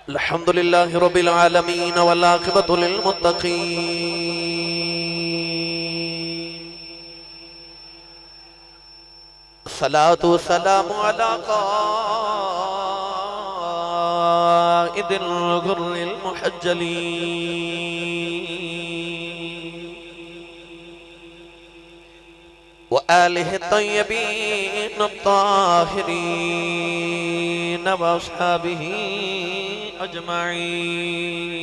الحمد لله رب العالمين والعاقبة للمتقين الصلاة والسلام على قائد الغر المحجلين وآله الطيبين الطاهرين وأصحابه أجمعين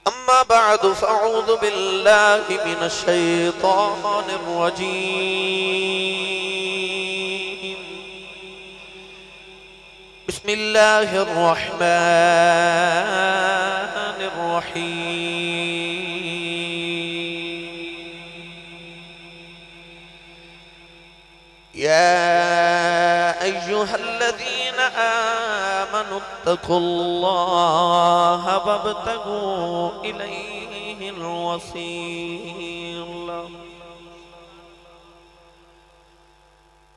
أما بعد فأعوذ بالله من الشيطان الرجيم بسم الله الرحمن الرحيم يا أيها الذين آمنوا اتقوا الله وابتغوا إليه الوسيلة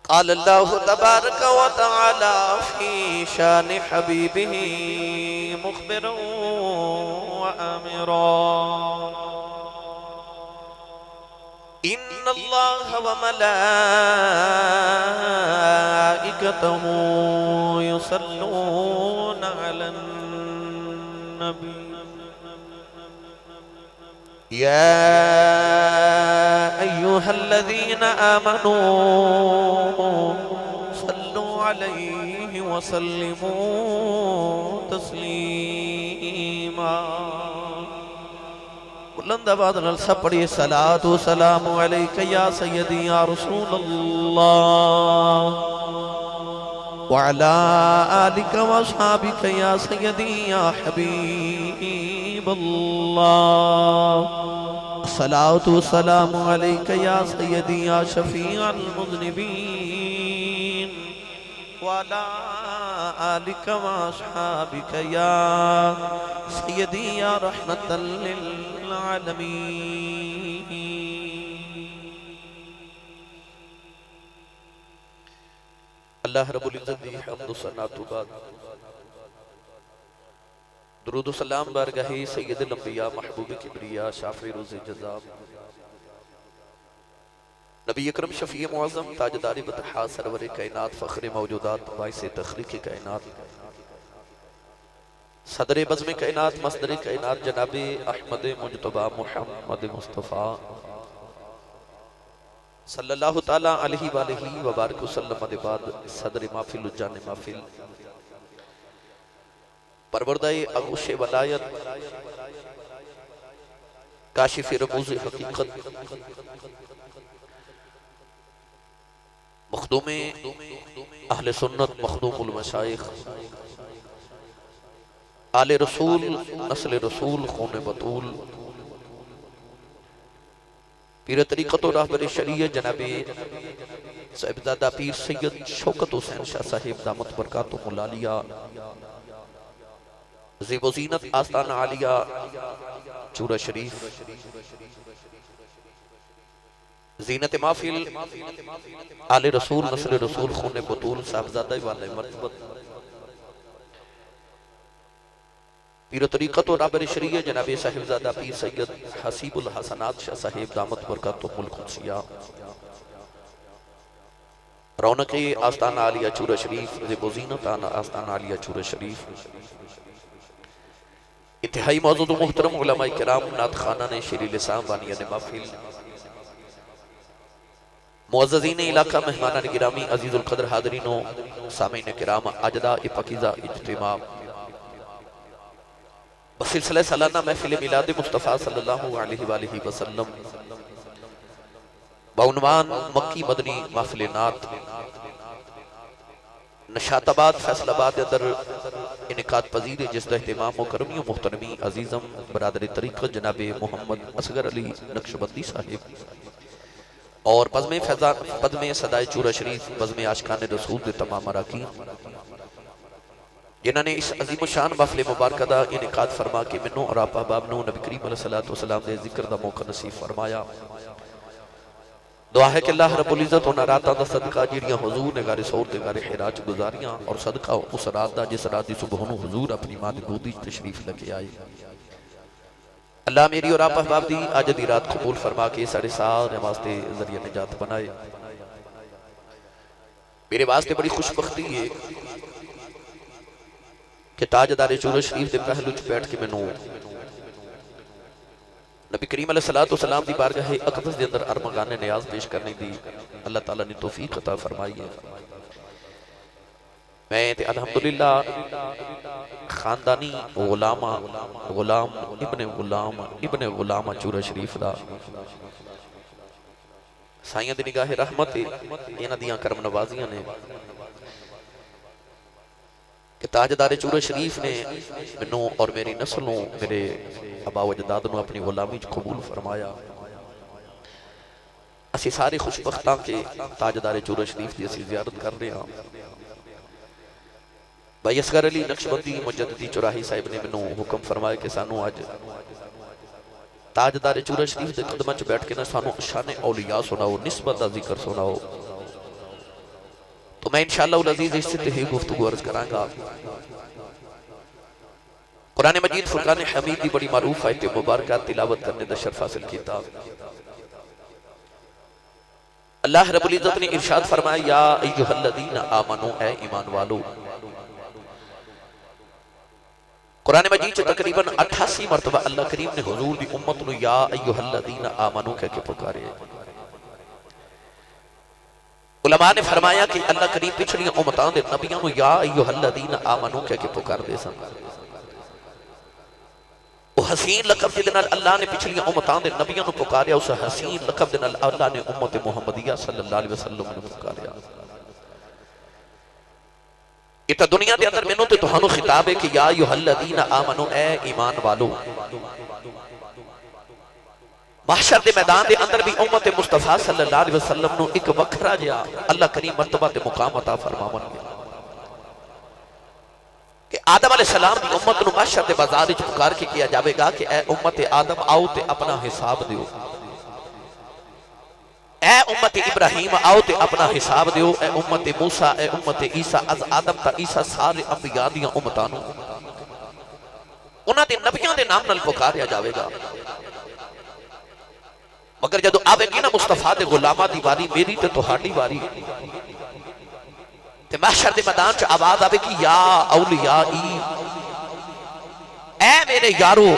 قال الله تبارك وتعالى في شان حبيبه مخبرا وآمرا إن الله وملائكته يصلون على النبي يا أيها الذين آمنوا صلوا عليه وسلموا تسليما بلند آواز نال سب پڑھیے صلاۃ و سلام علیک یا سیدی یا رسول اللہ وعلی آلک و اصحابک یا سیدی یا حبیب اللہ صلاۃ و سلام علیک یا سیدی یا شفیع المذنبین وعلی آلک و اصحابک یا سیدی یا رحمت للعالمین اللہ رب العزت دی حمد و ثنا تو بعد درود و سلام بارگاہ سید الانبیاء محبوب کبریا شافع روز جزا نبی اکرم شفیع معظم تاجدار بطحا سرور کائنات فخر موجودات باعث تخلیق کائنات صدر بزم کائنات مصدر کائنات جناب احمد مجتبہ محمد مصطفیٰ صلی اللہ تعالیٰ علیہ وآلہ وبارک وسلم بعد صدر محفل جان محفل پروردہ اغوش ولایت کاشف رموز حقیقت مخدوم اہل سنت مخدوم المشائخ آل رسول نسل رسول خون بطول پیر طریقت و راہبر شریعت جناب صاحبزادہ پیر سید شوکت حسین شاہ صاحب دامت برکاتہ العالیہ زیب و زینت آستان عالیہ چورہ شریف زینت محفل آل رسول نسل رسول خون بطول صاحبزادہ والے مرتبت پیر طریقت و رابر شریعت جناب صاحبزادہ پیر سید حسیب الحسنات شاہ صاحب دامت برکاتہ القدسیہ رونق آستان عالیہ چورہ شریف زیب و زینت آستان عالیہ چورہ شریف انتہائی معزز و محترم علماء کرام نعت خانہ شیری لسان بانیان محفل معززین علاقہ مہمانان گرامی عزیز القدر حاضرین و سامعین کرام اجداء پاکیزہ اجتماع بسلسلہ سالانہ محفل میلاد مصطفیٰ صلی اللہ علیہ وآلہ وسلم بعنوان مکی مدنی محفل نعت نشاط آباد فیصل آباد در انعقاد پذیر جس دا اہتمام مکرمی و محترمی عزیزم برادر طریقت جناب محمد اصغر علی نقشبندی صاحب اور بزم صدائے چورہ شریف بزم عاشقان رسول دے تمام اراکین جنہوں نے اس عظیم و شان محفل مبارکہ دا انعقاد فرما کے منوں اور آپ احباب نو نبی کریم علیہ الصلوۃ والسلام دے ذکر دا موقع نصیب فرمایا دعا ہے کہ اللہ رب العزت انہاں راتاں دا صدقہ جڑیاں حضور نے غار ثور تے غار حرا چ گزاریاں اور صدقہ اس رات دا جس رات دی صبح نو حضور اپنی ماں دی گودی چ تشریف لے کے آئے. اللہ میری اور آپ احباب دی آج دی رات قبول فرما کے سارے سارے واسطے ذریعہ نجات بنائے. میرے واسطے بڑی خوش بختی ہے کہ تاجدار چور شریف دے پہلو چ بیٹھ کے مینوں نبی کریم علیہ السلام دی بارگاہ اقدس دے اندر ارمغان نیاز پیش کرنے دی اللہ تعالیٰ نے توفیق عطا فرمائی ہے. میں تے الحمدللہ خاندانی غلام ابن غلام چورہ شریف دا سائیاں دی نگاہ رحمت انہاں دیاں کرم نوازیاں نے کہ تاجدار چورہ شریف نے منوں اور میری نسلوں میرے ابا و اجداد نو اپنی غلامی قبول فرمایا. اسی سارے خوشبختاں کے تاجدار چورہ شریف دی اسی زیارت کر رہے ہیں. بھائی اصغر علی نقشبندی مجددی چوراہی صاحب نے منوں حکم فرمایا کہ سانو آج تاجدار چورہ شریف دے قدمہ چ بیٹھ کے نہ سانو شان اولیاء سناؤ، نسبت دا ذکر سناؤ. تو میں انشاءاللہ العزیز اس سے تہی گفتگو عرض کرائیں گا. قرآن مجید فرقان حمید دی بڑی معروف آیت مبارکہ تلاوت کرنے دا شرف حاصل کیتا. اللہ رب العزت نے ارشاد فرمایا یا ایہا الذین آمنو اے ایمان والو. قرآن مجید سے تقریباً 88 مرتبہ اللہ کریم نے حضور دی امت نو یا ایہا الذین آمنو کہہ کے پکارے. علماء نے فرمایا کہ اللہ کریم پچھڑی امتان دے نبیوں نو یا ایہا الذین آمنو کہہ کے پکار دے سن. وہ حسین لقب جنال اللہ نے پچھلی امتان دے نبیوں نو پکاریا، اس حسین لقب جنال اللہ نے امت محمدیہ صلی اللہ علیہ وسلم نے پکاریا. یہ تا دنیا دے اندر منوں تے تہانوں خطاب ہے کہ یا ایھا الذین آمنو اے ایمان والو. محشر دے میدان دے اندر بھی امت مصطفیٰ صلی اللہ علیہ وسلم نو ایک وکھرا جا اللہ کریم مرتبہ تے مقام عطا فرماون گے کہ آدم علیہ السلام دی امت نو محشر دے بازار وچ پکار کے کیا جاوے گا کہ اے امت آدم آؤ تے اپنا حساب دیو. اے امت ابراہیم آؤ تے اپنا حساب دیو. اے امت موسیٰ اے امت عیسیٰ از آدم تا عیسیٰ سارے انبیاء دیاں امتانوں انہاں دے نبیاں دے نام نال پکاریا جاوے گا. مگر جدو آوے گی نا مصطفیٰ دے غلامہ دی واری میری تے تہاڈی واری تے محشر دے میدان چ آواز آوے گی یا اولیائی اے میرے یارو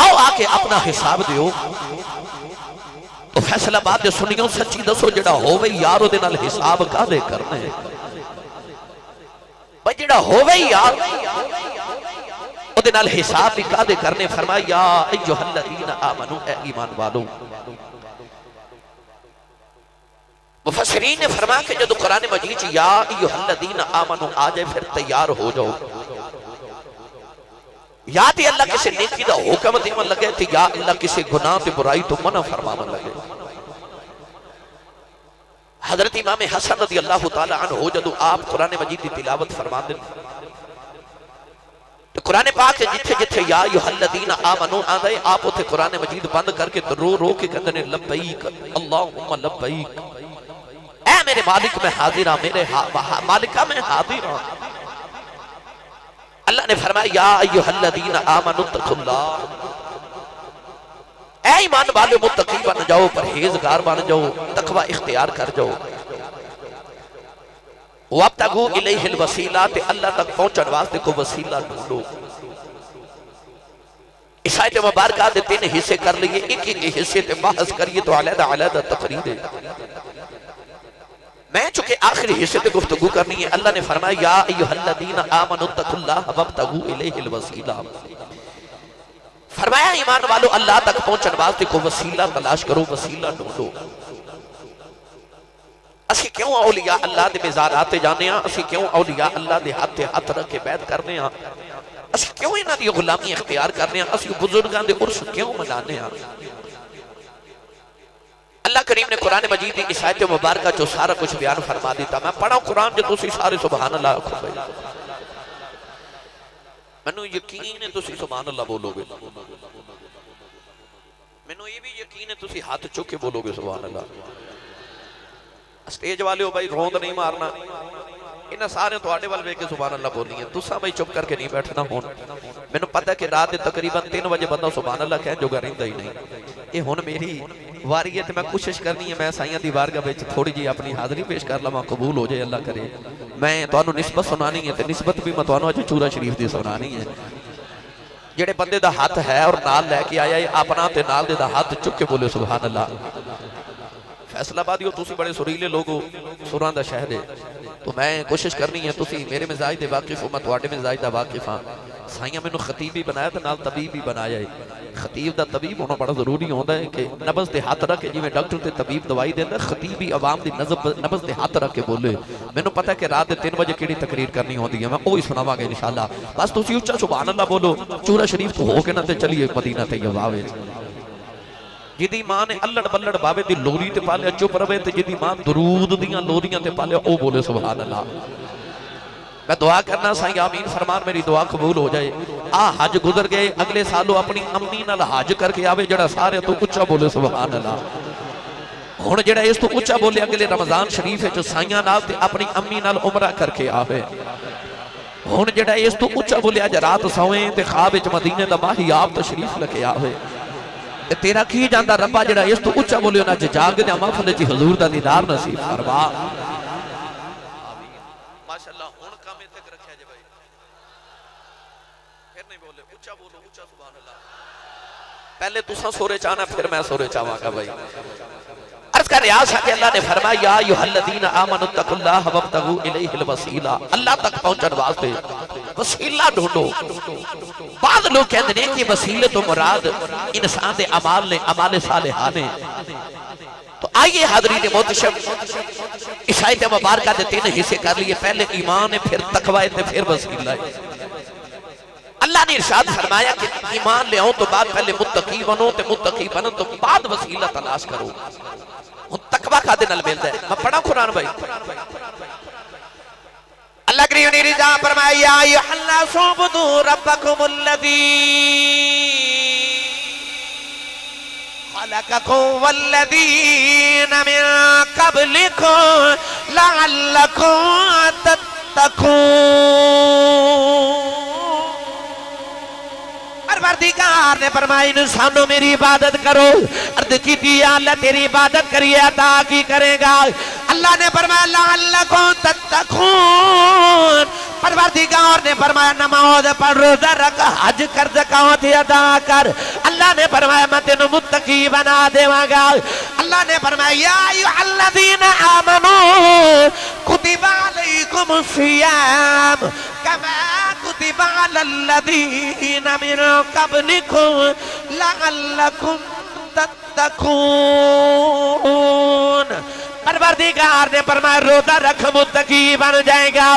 آؤ آ کے اپنا حساب دیو. تو فیصلہ بات دے سنیوں سچی دسو جڑا ہووے یارو دے نال حساب کادے کرنے بھئی جڑا ہووے یار او دے نال حساب بھی کادے کرنے. فرمایا یا ایھا الذین آمنو اے ایمان والو. مفسرین نے فرمایا کہ جدو قرآن مجید یا ایھا الذین آمنو آ جائے پھر تیار ہو جاؤ. یا تے اللہ کسی نیکی دا حکم دیون لگے تے یا اللہ کسی گناہ تے برائی تو منع فرماون لگے. حضرت امام حسن رضی اللہ تعالی عنہ جدو آپ قرآن مجید دی تلاوت فرما دیں تو قرآن پاک سے جتھے جتھے یا ایھا الذین آمنو آدھے آپ اتھے قرآن مجید بند کر کے رو رو کے کہتے ہیں لبیک اللہم لبیک اے میرے مالک میں حاضر ہاں، میرے مالکہ میں حاضر ہاں. اللہ نے فرمایا یا ایھا الذین آمنوا اتقوا اللہ اے ایمان والو متقی بن جاؤ، پرہیزگار بن جاؤ، تقوی اختیار کر جاؤ. وابتغوا الیہ الوسیلہ تے اللہ تک پہنچن واسطے کو وسیلہ ڈھونڈو. اس آیت مبارکہ دے 3 حصے کر لیے، ایک ایک حصے تے بحث کریے تو علیحدہ علیحدہ تقریر ہے. میں چونکہ آخری حصے تے گفتگو کرنی ہے. اللہ نے فرمایا یا ایھا الذین آمنوا اتقوا اللہ وابتغوا الیہ الوسیلہ. فرمایا ایمان والو اللہ تک پہنچن واسطے کو وسیلہ تلاش کرو، وسیلہ ڈھونڈو. اسی کیوں اولیاء اللہ دے مزارات جانے ہاں؟ اسی کیوں اولیاء اللہ دے ہاتھ رکھ کے بیعت کرنے ہاں؟ اسی کیوں انہاں دی غلامی اختیار کرنے ہاں؟ اسی بزرگاں دے عرس کیوں منانے ہاں؟ اللہ کریم نے قرآن مجید کی اس آیت مبارکہ جو سارا کچھ بیان فرما دیتا. میں پڑھاؤں قرآن جو تسی سارے سبحان اللہ رکھو بھائی. میں نے یقین ہے تسی سبحان اللہ بولو گے. مینوں یہ بھی یقین ہے تسی ہاتھ چک کے بولو گے سبحان اللہ. سٹیج والے ہو بھائی روند نہیں مارنا. انہاں سارے تواڈے ول ویکھ کے سبحان اللہ بولنی ہے. تساں بھائی چپ کر کے نہیں بیٹھنا ہون. مینوں پتہ ہے کہ رات تقریباً 3 بجے بندہ سبحان اللہ کہن جوگا رہندا ہی نہیں. یہ ہن میری واری ہے تے میں کوشش کرنی ہے میں سائیاں دی بارگاہ وچ تھوڑی جی اپنی حاضری پیش کر لواں. قبول ہو جائے اللہ کرے. میں تانوں نسبت سنانی ہے تے نسبت بھی میں تانوں اج چورا شریف دی سنانی ہے. جڑے بندے دا ہاتھ ہے اور نال لے کے آیا ہے اپنا تے نال دے دا ہاتھ چک کے بولے سبحان اللہ. فیصلہ آبادیو تسی بڑے سریلے لوگو سراں دا شہر ہے. تو میں کوشش کرنی ہے تسی میرے مزاج دے واقف ہو میں تواڈے مزاج دا واقف ہاں. سائیاں مینوں خطیب بھی بنایا تے نال طبیب بھی بنایا ہے. خطیب دا طبیب ہونا بڑا ضروری ہوندا ہے کہ نبض تے ہاتھ رکھ کے جویں ڈاکٹر تے طبیب دوائی دیندا خطیب بھی عوام دی نبض تے ہاتھ رکھ کے بولے. مینوں پتہ ہے کہ رات 3 بجے کیڑی تقریر کرنی ہوندی ہے میں وہی سناواں گا انشاءاللہ. بس تسی اونچا سبحان اللہ بولو چورا شریف تو ہو کے نہ تے چلیے مدینہ طیبہ وچ. جدی ماں نے الڑ بلڑ بابے دی لوری تے پالیا چپ رہے تے جدی ماں درود دیاں لوریاں تے پالیا او بولے سبحان اللہ. میں دعا کرنا سائیں آمین فرمان میری دعا قبول ہو جائے. حج گزر گئے اگلے سالوں اپنی امی نال حج کر کے آوے جڑا سارے تو اچھا بولے سبحان اللہ. ہن جڑا اس تو اچھا بولے اگلے رمضان شریف وچ سائیاں نال تے اپنی امی نال عمرہ کر کے آوے. ہن جڑا اس تو اچھا بولے اج رات سویں تے خواب وچ مدینے دا ماہی آپ تشریف لے کے آوے. تیرا کی جاندا ربا جڑا اس تو اچھا بولے انہاں جاگ دے محفل وچ حضور دا دیدار نصیب فرما. ماشاءاللہ ہن کام تک رکھیا جے بھائی. پھر نہیں بولے اچھا بولو اچھا سبحان اللہ. پہلے تساں سورے چاہنا پھر میں سورے چاہواں گا بھائی. عرض کر ریاض ہے کہ اللہ نے فرمایا یا ایھا الذین آمنوا اتقوا اللہ وابتغوا الیہ الوسیلہ. اللہ تک پہنچن واسطے وسیلہ ڈھونڈو. بعض لوگ کہتے ہیں کہ وسیلے تو مراد انسان دے اعمال نے اعمال صالحہ نے. تو آئیے حاضرین محتشم اس آیت مبارکہ دے 3 حصے کر لیے. پہلے ایمان ہے پھر تقوی ہے پھر وسیلہ ہے. اللہ نے ارشاد فرمایا کہ ایمان لے آؤں تو بعد پہلے متقی بنو تے متقی بنو تو بعد وسیلہ تلاش کرو. تقوی کا دن ملتا ہے. میں پڑھا قرآن بھائی. اللہ کریم نے رضا فرمایا یا ایھا الناس اعبدوا ربکم الذی خلقکم والذین من قبلکم لعلکم تتقون. پروردگار نے فرمایا انسانوں میری عبادت کرو. عرض کی دی اللہ تیری عبادت کریے عطا کی کرے گا. اللہ نے فرمایا لعلکم تتقون. پروردگار نے فرمایا نماز پڑھ روزہ رکھ حج کر زکات ادا کر. اللہ نے فرمایا میں تینوں متقی بنا دیواں گا. اللہ نے فرمایا یا ایھا الذین آمنوا کتب علیکم الصیام کما کتب علی الذین من قبلکم لعلکم تتقون. پروردگار نے فرمایا روزہ رکھ متقی بن جائے گا.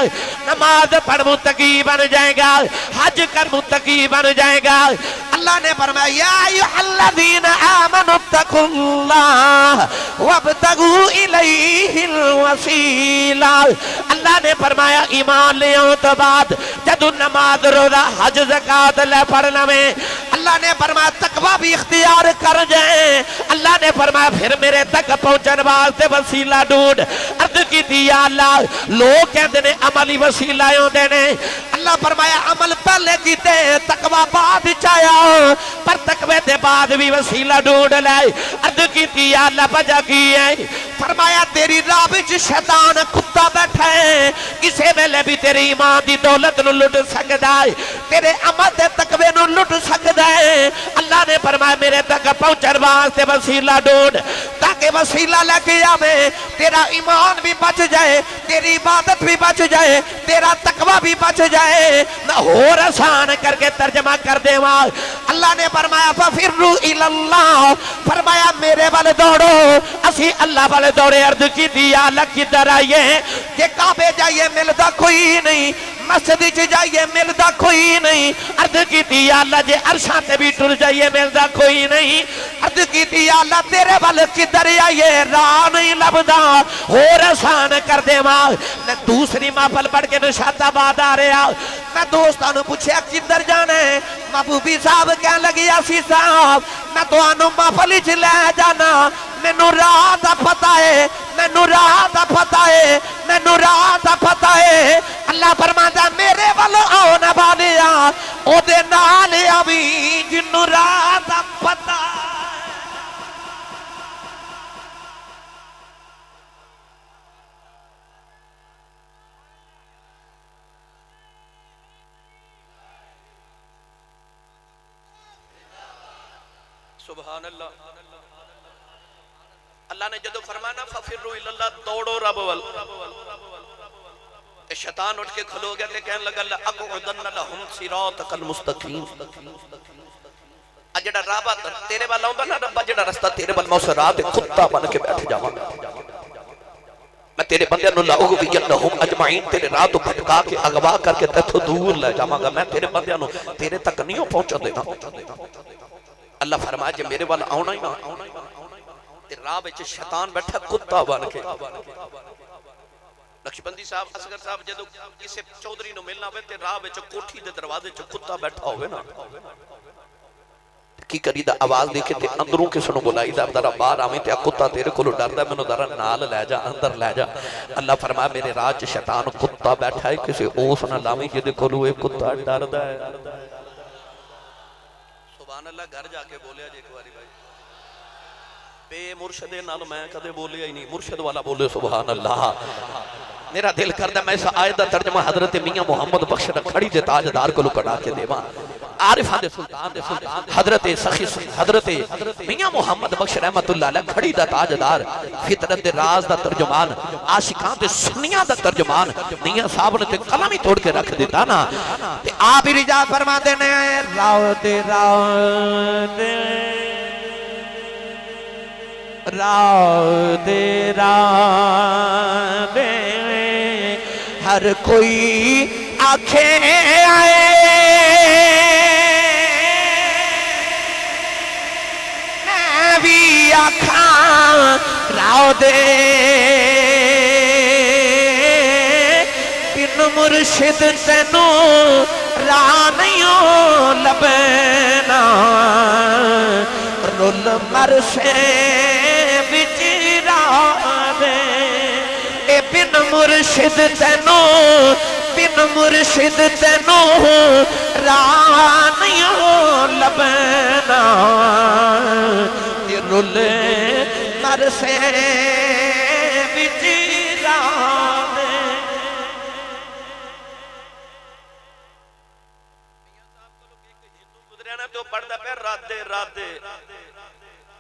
نماز پڑھ متقی بن جائے گا. حج کر متقی بن جائے گا. اللہ نے فرمایا یا ایھا الذین آمنوا اتقوا اللہ وابتغوا الیہ الوسیلہ. اللہ نے فرمایا ایمان لے آؤ تو بعد جدو نماز روزہ حج زکات لے پڑھنا میں اللہ نے فرمایا تقوی بھی اختیار کر جائیں. اللہ نے فرمایا پھر میرے تک پہنچن واسطے وسیلہ ڈھونڈ. عرض کی تھی یا اللہ لوگ کہتے ہیں عملی وسیلہ ہوندے نے. اللہ فرمایا عمل پہلے کیتے تقوی بعد چایا پر تقوی دے بعد بھی وسیلہ ڈھونڈ لے. عرض کی تھی یا اللہ وجہ کی ہے. فرمایا تیری راہ وچ شیطان کتا بیٹھا ہے. کسے ویلے بھی تیری ایمان دی دولت نو لٹ سکدا ہے. تیرے عمل دے تقوی نو لٹ سکدا ہے. اللہ نے فرمایا میرے تک پہنچن واسطے وسیلہ ڈھونڈ تاکہ وسیلہ لے کے آوے تیرا ایمان بھی بچ جائے تیری عبادت بھی بچ جائے تیرا تقوی بھی بچ جائے. نہ اور آسان کر کے ترجمہ کر دے وہاں اللہ نے فرمایا فَفِرُّوا إِلَى اللَّهِ. فرمایا میرے والے دوڑو اسی اللہ والے دوڑے. عرض کی دیا اللہ کی در آئیے کہ کعبے جائیے ملتا کوئی نہیں. مسجد چ جائیے ملدا کوئی نہیں عرض کیتی یا اللہ جے عرشاں تے بھی ٹر جائیے ملدا کوئی نہیں عرض کیتی یا اللہ تیرے ول کدھر آئیے راہ نہیں لبدا اور آسان کر دے ماں میں دوسری محفل پڑھ کے نشاط آباد آ رہا میں دوستاں نوں پوچھیا کدھر جانا ہے محبوبی صاحب کہنے لگی اسی صاحب میں تانوں محفل وچ لے جانا مینوں راہ دا پتہ ہے مینوں راہ دا پتہ ہے مینوں راہ دا پتہ ہے اللہ فرماتا میرے ول آؤ نہ بالیا او دے نال آویں جنوں راہ دا پتہ سبحان اللہ اللہ نے جدو فرمانا ففروا الی اللہ دوڑو رب وال شیطان اٹھ کے کھلو گیا تے کہنے لگا لأقعدن لهم صراطک المستقیم جڑا راہ تیرے والا ہوندا نا رب جڑا رستہ تیرے وال موس راہ تے کتا بن کے بیٹھ جاواں میں تیرے بندیاں نوں لأغوینہم اجمعین تیرے راہ تو بھٹکا کے اغوا کر کے تیتھوں دور لے جاواں گا میں تیرے بندیاں نوں تیرے تک نہیں پہنچا دینا اللہ فرمایا جے میرے والا آونا ہی نہ تے راہ وچ شیطان بیٹھا کتا بن کے نقشبندی صاحب اصغر صاحب جدو کسے چودھری نو ملنا ہوئے تے راہ وچ کوٹھی دے دروازے چ کتا بیٹھا ہوئے نا کی کری دا آواز دیکھے تے اندروں کسے نو بلائی دا ذرا باہر آویں تے کتا تیرے کولو ڈردا مینوں ذرا نال لے جا اندر لے جا اللہ فرمایا میرے راہ چ شیطان کتا بیٹھا ہے کسے اوس نہ لاویں جے کولو اے کتا ڈردا ہے سبحان اللہ گھر جا کے بولیا جے ایک باری بھائی بے مرشدے نال میں کدے بولیا ہی نہیں مرشد والا بولے سبحان اللہ میرا دل کردا میں اس آیت دا ترجمہ حضرت میاں محمد بخش کھڑی دے تاجدار کو کڑا کے دیواں عارفاں دے سلطان حضرت سخی حضرت میاں محمد بخش رحمت اللہ علیہ کھڑی دا تاجدار فطرت دے راز دا ترجمان عاشقاں تے سنیاں دا ترجمان میاں صاحب نے تے قلم ہی توڑ کے رکھ دیتا نا تے آپ ہی رجا فرماتے نے راو دے ہر کوئی آنکھیں آئے میں بھی آنکھاں راو دے بن مرشد تینوں راہ نہیں لبنا رول مرشے بن مرشد تینوں راہ نہیں لبنا رول مرشے وچ راہ گزریا نا تو پڑھدا پیا رادے رادے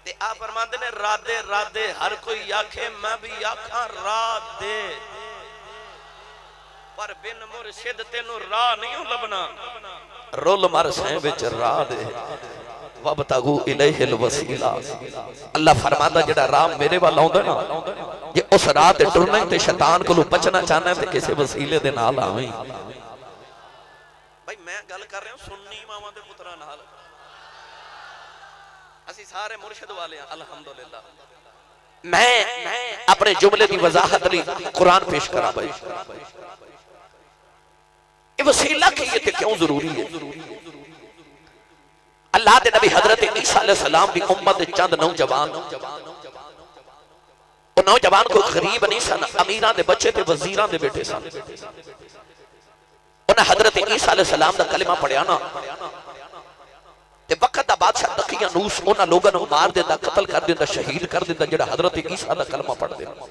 تے آپ فرماندے نے رادے رادے ہر کوئی آکھے میں بھی آکھاں رادے پر بن مرشد تینوں راہ نہیں لبنا رول مرسیں وچ راہ دے وابتغوا الیہ الوسیلہ اللہ فرماتا جڑا راہ میرے والا ہوندا نا جے اس راہ تے ٹرنا تے شیطان کولوں بچنا چاہنا ہے تے کسے وسیلے دے نال آویں بھائی میں گل کر رہا ہوں سنی ماواں دے پتراں نال اسی سارے مرشد والے ہیں الحمدللہ میں اپنے جملے دی وضاحت لی قرآن پیش کرا بھائی یہ وسیلہ کیے تھے کیوں ضروری ہے اللہ دے نبی حضرت عیسیٰ علیہ السلام دی امت چند نوجوان وہ نوجوان کو غریب نہیں سن امیران دے بچے تھے وزیران دے بیٹے سن انہیں حضرت عیسیٰ علیہ السلام دا کلمہ پڑھیا نا تے وقت دا بادشاہ دقیانوس انہاں لوگاں نوں مار دیندا قتل کر دیندا شہید کر دیندا جڑا حضرت عیسیٰ دا کلمہ پڑھ دیندا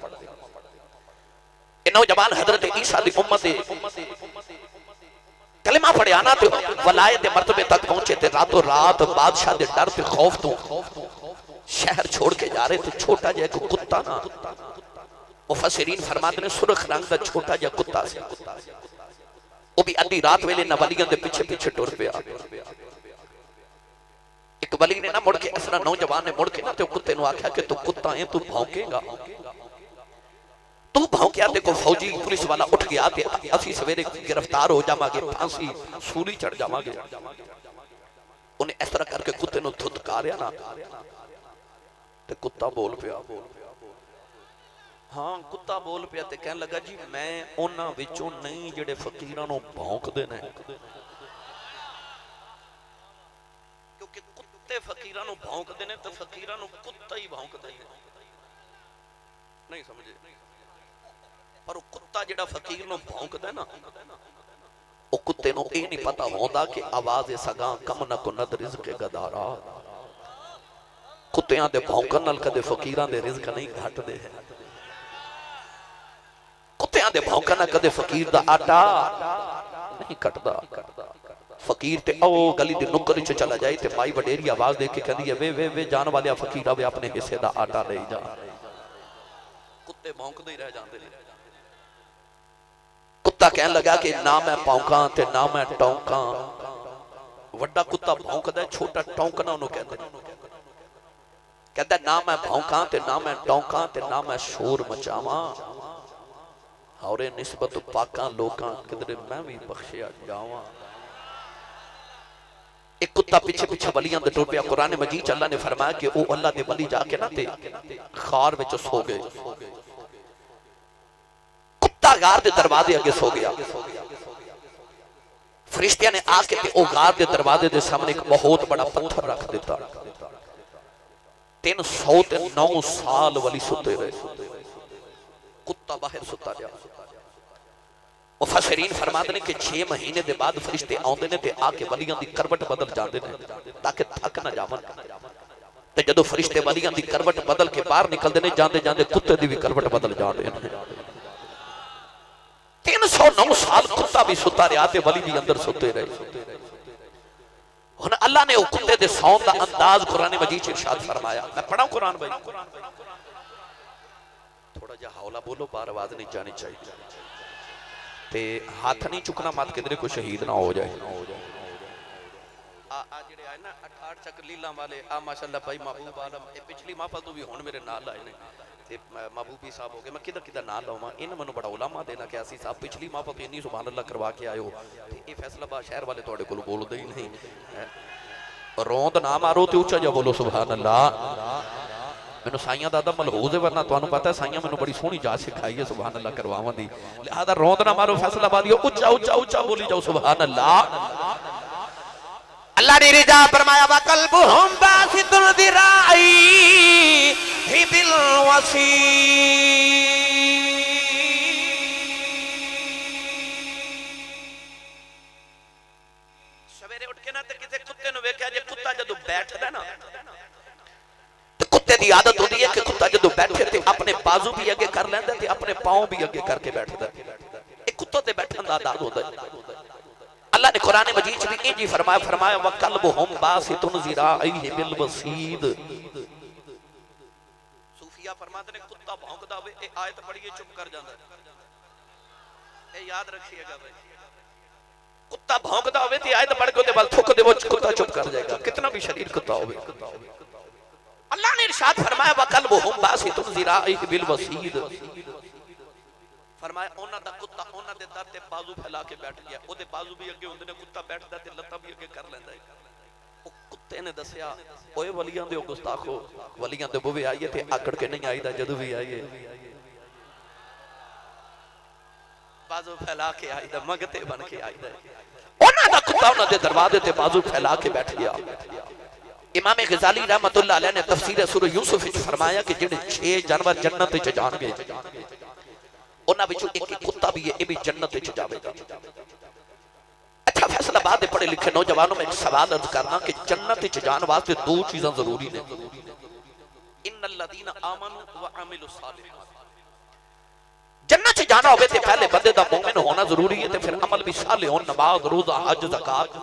اے نوجوان حضرت عیسیٰ دی امت کلمہ پڑھیا نا تے ولایت مرتبے تک پہنچے تے راتوں رات بادشاہ دے ڈر تے خوف تو شہر چھوڑ کے جا رہے تے چھوٹا جا ایک کتا نا مفسرین فرماتے ہیں سرخ رنگ دا چھوٹا جا کتا سے وہ بھی ادھی رات ویلے نوالیاں دے پیچھے پیچھے ٹر پیا ایک ولی نے نا مڑ کے اسنا نوجوان نے مڑ کے نا تے کتے نو آکھیا کہ تو کتا ہے تو بھونکے گا تو بھونکیا کیا تے کو فوجی پولیس والا اٹھ گیا تے اسی سویرے گرفتار ہو جاواں گے پھانسی سولی چڑھ جاواں گے انہیں اس طرح کر کے کتے نو دھتکاریا نا تے کتا بول پیا ہاں کتا بول پیا تے کہنے لگا جی میں انہاں وچوں نہیں جڑے فقیراں نو بھونک دے نے کیونکہ کتے فقیراں نو بھونک دے نے تے فقیراں نو کتا ہی بھونک دے نہیں سمجھے پر وہ کتا جڑا فقیر نو بھونک دے نا وہ کتے نو اے نہیں پتا ہوندا کہ آواز سگاں کم نہ کند رزق گدارا کتیاں دے بھونکن نال کدے فقیراں دے رزق نہیں گھٹ دے کتیاں دے بھونکن نال کدے فقیر دا آٹا نہیں کٹدا فقیر تے او گلی دی نکر وچ چلا جائے تے مائی وڈیری آواز دے کے کہندی ہے وے جان والیا فقیرا وے اپنے حصے دا آٹا لے جا کتے بھونک دے رہ جاندے نے کتا کہنے لگا کہ نہ میں پونکاں تے نہ میں ٹونکاں وڈا کتا بھونکدا ہے چھوٹا ٹونکنا انہوں کہتے ہیں کہتا ہے نہ میں بھونکاں تے نہ میں ٹونکاں تے نہ میں شور مچاواں اور نسبت پاکاں لوکاں کدھر میں بھی بخشیا جاواں ایک کتا پیچھے پیچھے ولیاں دے ٹر پیا قرآن مجید اللہ نے فرمایا کہ او اللہ دے ولی جا کے نہ تے خار وچ سو گئے کتا غار دے دروازے اگے سو گیا فرشتیاں نے آ کے او غار دے دروازے دے سامنے ایک بہت بڑا پتھر رکھ دیتا 309 سال ولی ستے رہے کتا باہر ستا جا مفسرین فرماتے ہیں کہ 6 مہینے دے بعد فرشتے آندے نے تے آ کے ولیاں دی کروٹ بدل جاندے نے تاکہ تھک نہ جاون تے جدوں فرشتے ولیاں دی کروٹ بدل کے باہر نکلدے نے جاندے جاندے کتے دی بھی کروٹ بدل جاندے نے 309 سال کتا بھی ستا رہا تے ولی بھی اندر ستے رہے ہن اللہ نے وہ کتے دے سون دا انداز قرآن مجید ارشاد فرمایا میں پڑھاؤں قرآن بھائی تھوڑا جا حولا بولو بار آواز نہیں جانی چاہیے تے ہاتھ نہیں چکنا مات کدھر کوئی شہید نہ ہو جائے جڑے آئے نا 68 چک لیلاں والے ماشاءاللہ بھائی محبوب عالم پچھلی محفل تو بھی ہون میرے نال آئے نے محبوبی صاحب ہو گئے میں کدھر نہ لاؤں انہوں نے بڑا علماء دینا کہ اسی صاحب پچھلی محفل تو انی سبحان اللہ کروا کے آئے ہو یہ فیصلہ با شہر والے توڑے کو بول دے ہی نہیں روند نہ مارو تے اونچا جا بولو سبحان اللہ میں نے سائیاں دادا ملحوظ ہے ورنہ تو انہوں پتا ہے سائیاں میں نے بڑی سونی جا سکھائی ہے سبحان اللہ کرواواں دی لہذا روند نہ مارو فیصلہ با دیو اونچا اونچا اونچا بولی جاؤ سبحان اللہ اللہ نے رجا فرمایا وَقَلْبُهُمْ بَاسِطٌ ذِرَاعِهِ بِالْوَسِيدِ سویرے اٹھ کے نا تے کسے کتے نو ویکھیا جے کتا جدوں بیٹھدا نا تے کتے دی عادت ہوندی ہے کہ کتا جدوں بیٹھے تے اپنے بازو بھی اگے کر لیندا تے اپنے پاؤں بھی اگے کر کے بیٹھدا ایک کتا تے بیٹھن دا عادت ہوندا ہے اللہ نے قرآن مجید بھی انجی فرمایا وَقَلْبُهُمْ بَاسِطٌ ذِرَاعِهِ بِالْوَسِيدِ صوفیہ فرماتے ہیں کتا بھونکدا ہوئے اے آیت پڑھیے چپ کر جاندا اے یاد رکھیے گا بھائی کتا بھونکدا ہوئے تے آیت پڑھ کے تے بل تھک دے وہ کتا چپ کر جائے گا کتنا بھی شریر کتا ہوئے اللہ نے ارشاد فرمایا وَقَلْبُهُمْ بَاسِطٌ ذِرَاعِهِ بِالْوَسِيدِ فرمایا اونا دا کتا اونا دے در تے بازو پھیلا کے بیٹھ گیا او دے بازو بھی اگے ہوندے نے کتا بیٹھدا تے لتاں بھی اگے کر لیندا ہے او کتے نے دسیا اوے ولیاں دے او گستاخو ولیاں دے بوے آئیے تے آکڑ کے نہیں آئی دا جدوں بھی آئیے بازو پھیلا کے آئی دا مگتے بن کے آئی دا اونا دا کتا اونا دے دروازے تے بازو پھیلا کے بیٹھ گیا امام غزالی رحمت اللہ علیہ نے تفسیر سورہ یوسف وچ فرمایا کہ جڑے 6 جانور جنت وچ جان گے انہاں وچوں ایک کتا بھی ہے یہ بھی جنت وچ جاوے گا اچھا فیصلہ بعد پڑھے لکھے نوجوانوں میں ایک سوال عرض کرنا کہ جنت وچ جان واسطے 2 چیزاں ضروری نے ان الذین آمنوا وعملوا الصالحات جنت وچ جانا ہوے تے پہلے بندے دا مومن ہونا ضروری ہے تے پھر عمل بھی صالح ہون نماز روزہ حج زکات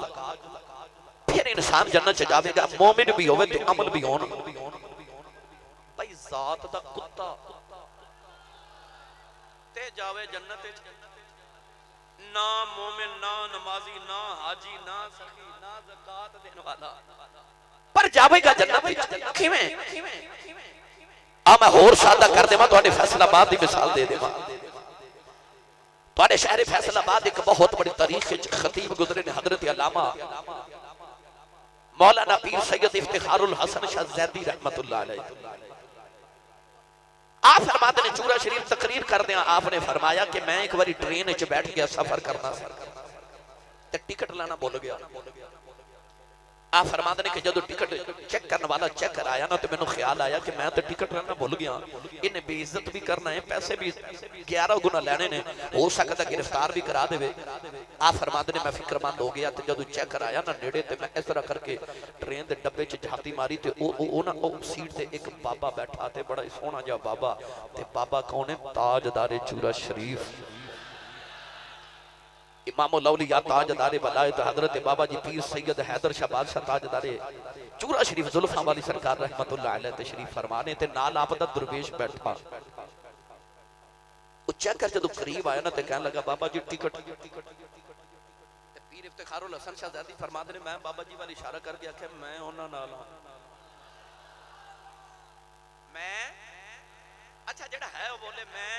پھر انسان جنت وچ جاوے گا مومن بھی ہوے تے عمل بھی ہون بھائی ذات دا کتا جاوے جنت نہ مومن نہ نمازی نہ حاجی نہ سخی نہ زکات دین والا پر جاوے گا جنت کیویں میں ہور سادہ کر دیواں تہاڈے فیصلہ بعد دی مثال دے دیواں تواڈے شہر فیصل آباد ایک بہت بڑی تاریخ خطیب گزرے نے حضرت علامہ مولانا پیر سید افتخار الحسن شاہ زیدی رحمت اللہ علیہ. آپ فرماتے نے چورا شریف تقریر کر دیا، آپ نے فرمایا کہ میں ایک باری ٹرین وچ بیٹھ گیا سفر کرنا تے ٹکٹ لانا بھول گیا. آپ فرماتے نے کہ جدو ٹکٹ چیک کرنے والا چیک کر آیا نا تو میں نے خیال آیا کہ میں تو ٹکٹ لانا بھول گیا، انہیں بے عزت بھی کرنا ہے، پیسے بھی 11 گنا لینے نے، ہو سکتا گرفتار بھی کرا دے. آپ فرماتے نے میں فکر مند ہو گیا تے جدو چیک کر آیا نا نیڑے تے میں اس طرح کر کے ٹرین دے ڈبے چ جھاتی ماری تے او سیٹ تے ایک بابا بیٹھا تے بڑا سونا جا بابا، تے بابا کون ہے؟ تاجدار چورا شریف امام الاولیاء تاجدار ولایت حضرت بابا جی پیر سید حیدر شاہ بادشاہ تاجدار چورا شریف زلفاں والی سرکار رحمت اللہ علیہ تشریف فرمانے تے نال آپ دا درویش بیٹھا. وہ چیک کر جدو قریب آیا نا تے کہنے لگا بابا جی ٹکٹ. پیر افتخار الحسن شاہ زیدی فرماتے نے میں بابا جی والی اشارہ کر کے آکھیا میں انہاں نال میں اچھا جڑا ہے وہ بولے میں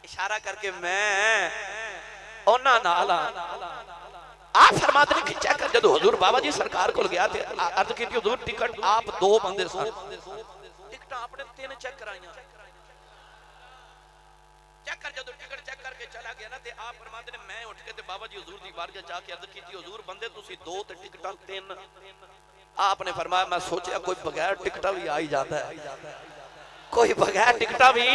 اشارہ کر کے میں انہاں نال. آپ فرماتے ہیں کہ چیک کر جدو حضور بابا جی سرکار کو گیا تھے عرض کی تھی حضور ٹکٹ آپ 2 بندے سن ٹکٹ آپ نے 3 چیک کرائیاں. چیک کر جدو ٹکٹ چیک کر کے چلا گیا نا تے آپ فرماتے ہیں میں اٹھ کے تے بابا جی حضور دی بارگاہ جا کے عرض کی تھی حضور بندے تسی 2 تے ٹکٹاں 3. آپ نے فرمایا میں سوچیا کوئی بغیر ٹکٹا بھی آئی جاتا ہے، کوئی بغیر ٹکٹا بھی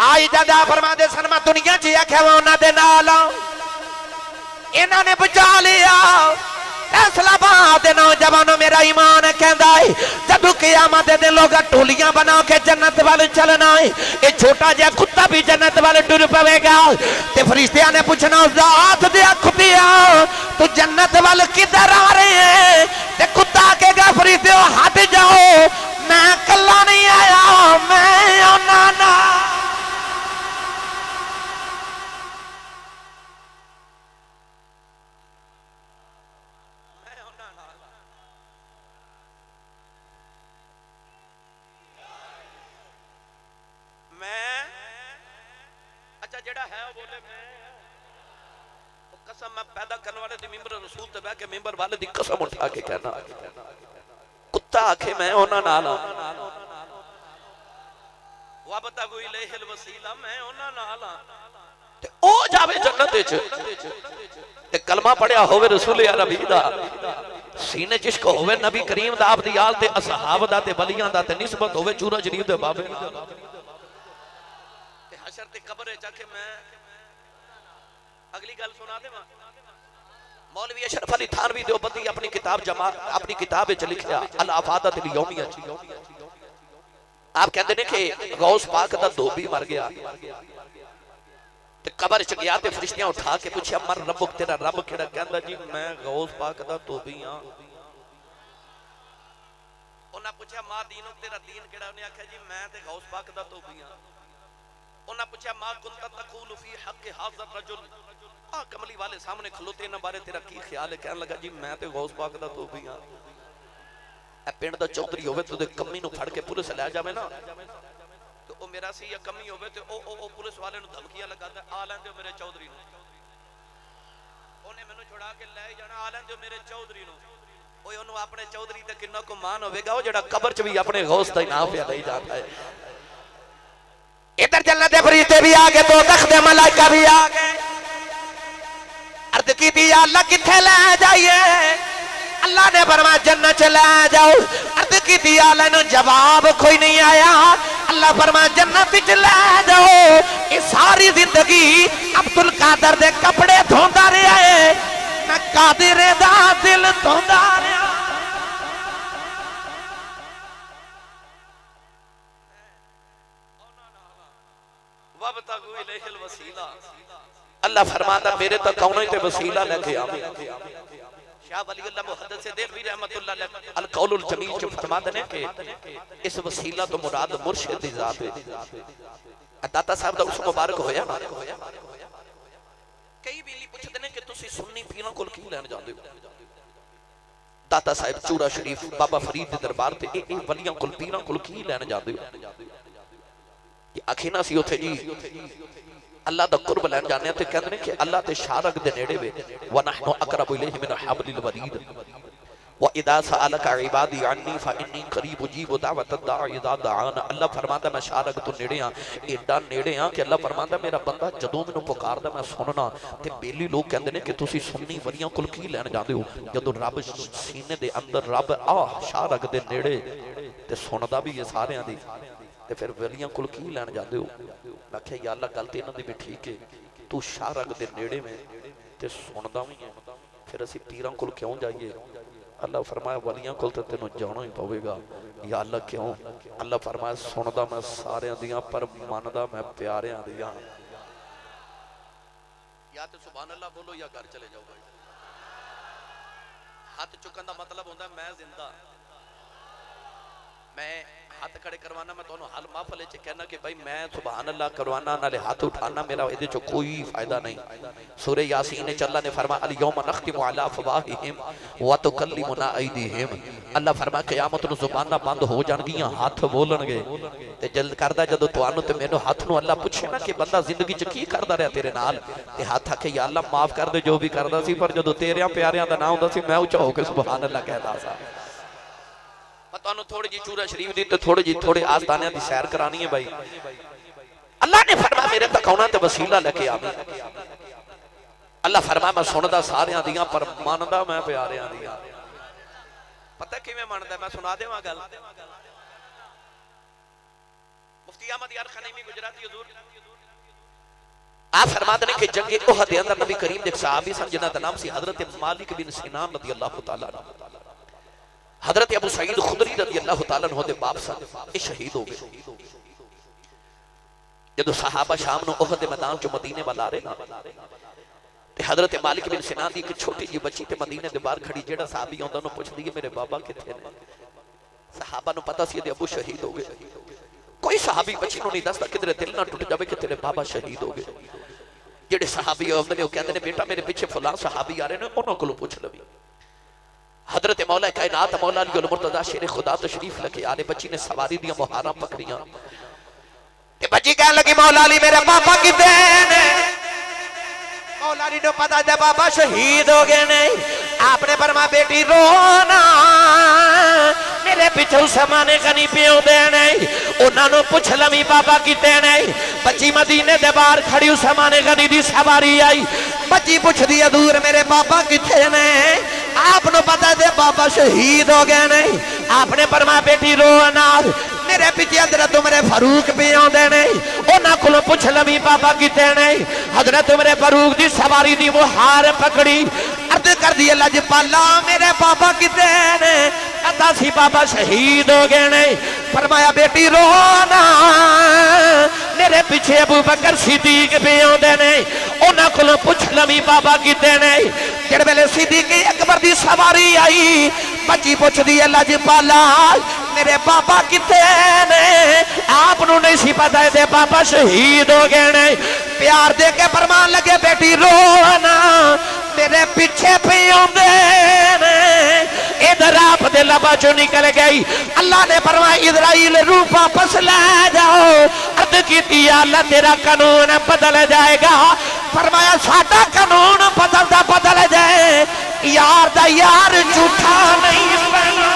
آئی جاتا. فرما دے سن میں دنیا جی آکھیا وا انہاں دے نال انہاں نے بچا لیا. فیصل آباد نوجوانوں میرا ایمان کہندا ہے جب قیامت دے دن لوگ ٹولیاں بنا کے جنت والے چلنا ہے، اے چھوٹا جہا کتا بھی جنت والے ٹر پوے گا تے فرشتیاں نے پوچھنا اس دا ہاتھ دیا کتیا تو جنت والے کدھر آ رہے ہیں؟ تے کتا کے گا فرشتیوں ہٹ جاؤ میں کلا نہیں آیا میں انہاں نال. جڑا ہے وہ بولے میں قسم میں پیدا کرنے والے دی ممبر رسول تے بیٹھ کے ممبر والے دی قسم اٹھا کے کہنا کتا آکھے میں انہاں نال وابتغوا الیہ الوسیلہ میں انہاں نال تے او جاوے جنت وچ تے کلمہ پڑھیا ہوے رسول عربی دا سینے چشک ہوے نبی کریم دا آپ دی آل تے اصحاب دا تے ولیاں دا تے نسبت ہوے چورا شریف دے بابے حشر تے قبر جا کے میں اگلی گل سنا دے. مولوی اشرف علی تھانوی دیوبندی اپنی کتاب جماعت اپنی کتاب وچ لکھیا الافادۃ الیومیہ آپ کہندے نے کہ غوث پاک دا دھوبی مر گیا تے قبر وچ گیا تے فرشتیاں اٹھا کے پوچھیا مر ربک تیرا رب کیڑا؟ کہندا جی میں غوث پاک دا دھوبی ہاں. انہاں پوچھیا ما دینک تیرا دین کیڑا؟ انہیں آکھیا جی میں تے غوث پاک دا دھوبی ہاں. انہاں پوچھا ما کنت تقول فی حق ھذا الرجل کملی والے سامنے کھلوتے نہ بارے تیرا کی خیال ہے؟ کہنے لگا جی میں تے غوث پاک دا دھوبی ہاں. اے پنڈ دا چودھری ہوے تے کمی نو پھڑ کے پولیس لے جاوے نا تو او میرا سی یا کمی ہوے تے او پولیس والے نو دھمکیاں لگاتا آ لین دیو میرے چودھری نو. اونے مینوں چھڑا کے لے جانا آ لین دیو میرے چودھری نو. اوے اونوں اپنے چودھری تے کنا کو مان ہوے گا او جڑا قبر چ بھی اپنے غوث دا نام پہ لے جاتا ہے. ادھر جنت فرشتے بھی آگے تو تخت ملائکہ بھی آگے. عرض کی تھی یا اللہ کتھے لے جائیے؟ اللہ نے فرمایا جنت لے جاؤ. عرض کی تھی یا اللہ نے جواب کوئی نہیں آیا. اللہ فرمایا جنت لے جاؤ. یہ ساری زندگی عبدالقادر دے کپڑے دھوندا رہا ہے میں قادر دا دل دھوندا رہا. وابتغوا الیہ الوسیلہ اللہ فرماتا میرے تک کونوں تے وسیلہ لے کے آوے. شاہ ولی اللہ محدث دہلوی رحمت اللہ علیہ القول الجمیل جو فرماتے ہیں کہ اس وسیلہ تو مراد مرشد دی ذات ہے. داتا صاحب دا اس مبارک ہویا کئی بیلی پوچھتے ہیں کہ تسی سنی پیروں کول کی لین جاندے ہو؟ داتا صاحب چورا شریف بابا فرید دے دربار تے اے ولیاں کول پیروں کول کی لین جاندے ہو؟ آکھی نا سی اتھے جی اللہ دا قرب لین جانے تے کہندے کہ اللہ تے شارک دے نیڑے وے وَنَحْنُ أَقْرَبُ إِلَيْهِ مِنْ حَبْلِ الْوَرِيدِ وَإِذَا سَأَلَكَ عِبَادِي عَنِّي فَإِنِّي قَرِيبُ أُجِيبُ دَعْوَةَ الدَّاعِ إِذَا دَعَانِ اللہ فرماتا میں شارک تو نیڑے ہاں ایڈا نیڑے ہاں کہ اللہ فرماتا میرا بندہ جدوں مینوں پکاردا میں سننا تے بیلی لوگ کہندے نے کہ تسی سننی ولیاں کول کی لین جاندے ہو جدوں رب سینے دے اندر رب شارک دے نیڑے تے سندا بھی یہ سارے دی تے پھر ولیاں کول کی لین جاندے ہو میں کہا یا اللہ گل تے انہاں دی بھی ٹھیک ہے تو شارک دے نیڑے میں تے سندا وی ہے پھر اسی پیراں کول کیوں جائیے اللہ فرمایا ولیاں کول تے تینوں جانا ہی پوے گا یا اللہ کیوں اللہ فرمایا سندا میں سارے دیاں پر مندا میں پیاریاں دیاں یا تے سبحان اللہ بولو یا گھر چلے جاؤ بھائی ہاتھ چکن دا مطلب ہوتا ہے میں زندہ میں ہاتھ کھڑے کروانا میں تونوں حال محفلے چ کہنا کہ بھائی میں سبحان اللہ کروانا نالے ہاتھ اٹھانا میرا ادے چ کوئی فائدہ نہیں سورہ یاسین وچ اللہ نے فرمایا الیوم نختم علی افواہہم وتکلمنا ایدیہم اللہ فرمایا قیامت نو زباناں بند ہو جان گیاں ہاتھ بولن گے تے جلد کردا جدوں تانوں تے مینوں ہاتھ نو اللہ پوچھے نا کہ بندہ زندگی چ کی کردا رہیا تیرے نال تے ہاتھ آکھے یا اللہ معاف کر دے جو بھی کردا سی پر جدوں تیریاں پیاریاں دا نام ہوندا سی میں اونچا ہو کے سبحان اللہ کہدا سا تانوں تھوڑی جی چورا شریف دی تے تھوڑے آستانے دی سیر کرانی ہے بھائی اللہ نے فرمایا میرے تک آنا تے وسیلہ لے کے آویں اللہ فرمایا میں سندا ساریاں دیاں پر مندا میں پیاریاں دیاں پتہ کیویں مندا میں سنا دیواں گل مفتی احمد یار خنیمی گجراتی حضور آپ فرماتے ہیں کہ جنگ احد دے اندر نبی کریم دے ایک صحابی سن جنہاں دا نام سی حضرت مالک بن سنان رضی اللہ تعالیٰ عنہ حضرت ابو سعید خدری رضی اللہ تعالیٰ عنہ دے باپ سن یہ شہید ہو گئے جدو صحابہ شام نو احد دے میدان جو مدینے والا رہے نا تے حضرت مالک بن سنان دی ایک چھوٹی جی بچی تے مدینے دے باہر کھڑی جیڑا صحابی ہوندا نو پوچھ دی میرے بابا کتھے نے صحابہ نو پتہ سی ابو شہید ہو گئے کوئی صحابی بچی نو نہیں دستا کدھر دل نہ ٹوٹ جاوے کہ تیرے بابا شہید ہو گئے جیڑے صحابی ہوندے نے وہ کہندے نے بیٹا میرے پیچھے فلاں صحابی آ رہے نے انہاں کولوں پوچھ لوی حضرت مولا کائنات مولا علی المرتضی شیر خدا تشریف لگے آنے بچی نے سواری دیا مہاراں پکڑیاں تے بچی کہنے لگی مولا علی میرے بابا کی دین مولا علی نے پتا دے بابا شہید ہو گئے نہیں آپ نے فرمایا بیٹی رونا میرے پیچھے سمانے کنی پیو دے نہیں انہاں نو پوچھ لمی بابا کیتے نہیں بچی مدینے دے باہر کھڑی سمانے کنی دی سواری آئی بچی پوچھ دی دور میرے بابا کیتے نہیں آپ نو پتا دے بابا شہید ہو گئے نہیں آپ نے فرمایا بیٹی رونا میرے پیچھے حضرت عمر فاروق بھی آندے نہیں انہاں کولوں پوچھ لمی بابا کیتے نہیں حضرت عمر فاروق دی سواری دی وہ ہار پکڑی عرض کر دی اللہ جی پالا میرے بابا کیتے نے پتا سی بابا شہید ہو گئے نہیں فرمایا بیٹی رونا میرے پیچھے ابو بکر صدیق بھی آندے نہیں انہاں کولوں پوچھ لمی بابا کیتے نہیں جڑ ویلے صدیق اکبر دی سواری آئی بچی پوچھ دی اللہ جی پالا میرے بابا کتے نے آپ نو نہیں سی پتا ہے دے بابا شہید ہو گئے نے پیار دے کے فرمان لگے بیٹی رونا میرے پیچھے پہ آندے نے ادھر آپ دے لبا جو نکل گئی اللہ نے فرمایا اسرائیل روح واپس لے جاؤ عرض کی یا اللہ تیرا قانون بدل جائے گا فرمایا ساڈا قانون بدل جائے یار دا یار جھوٹا نہیں بنا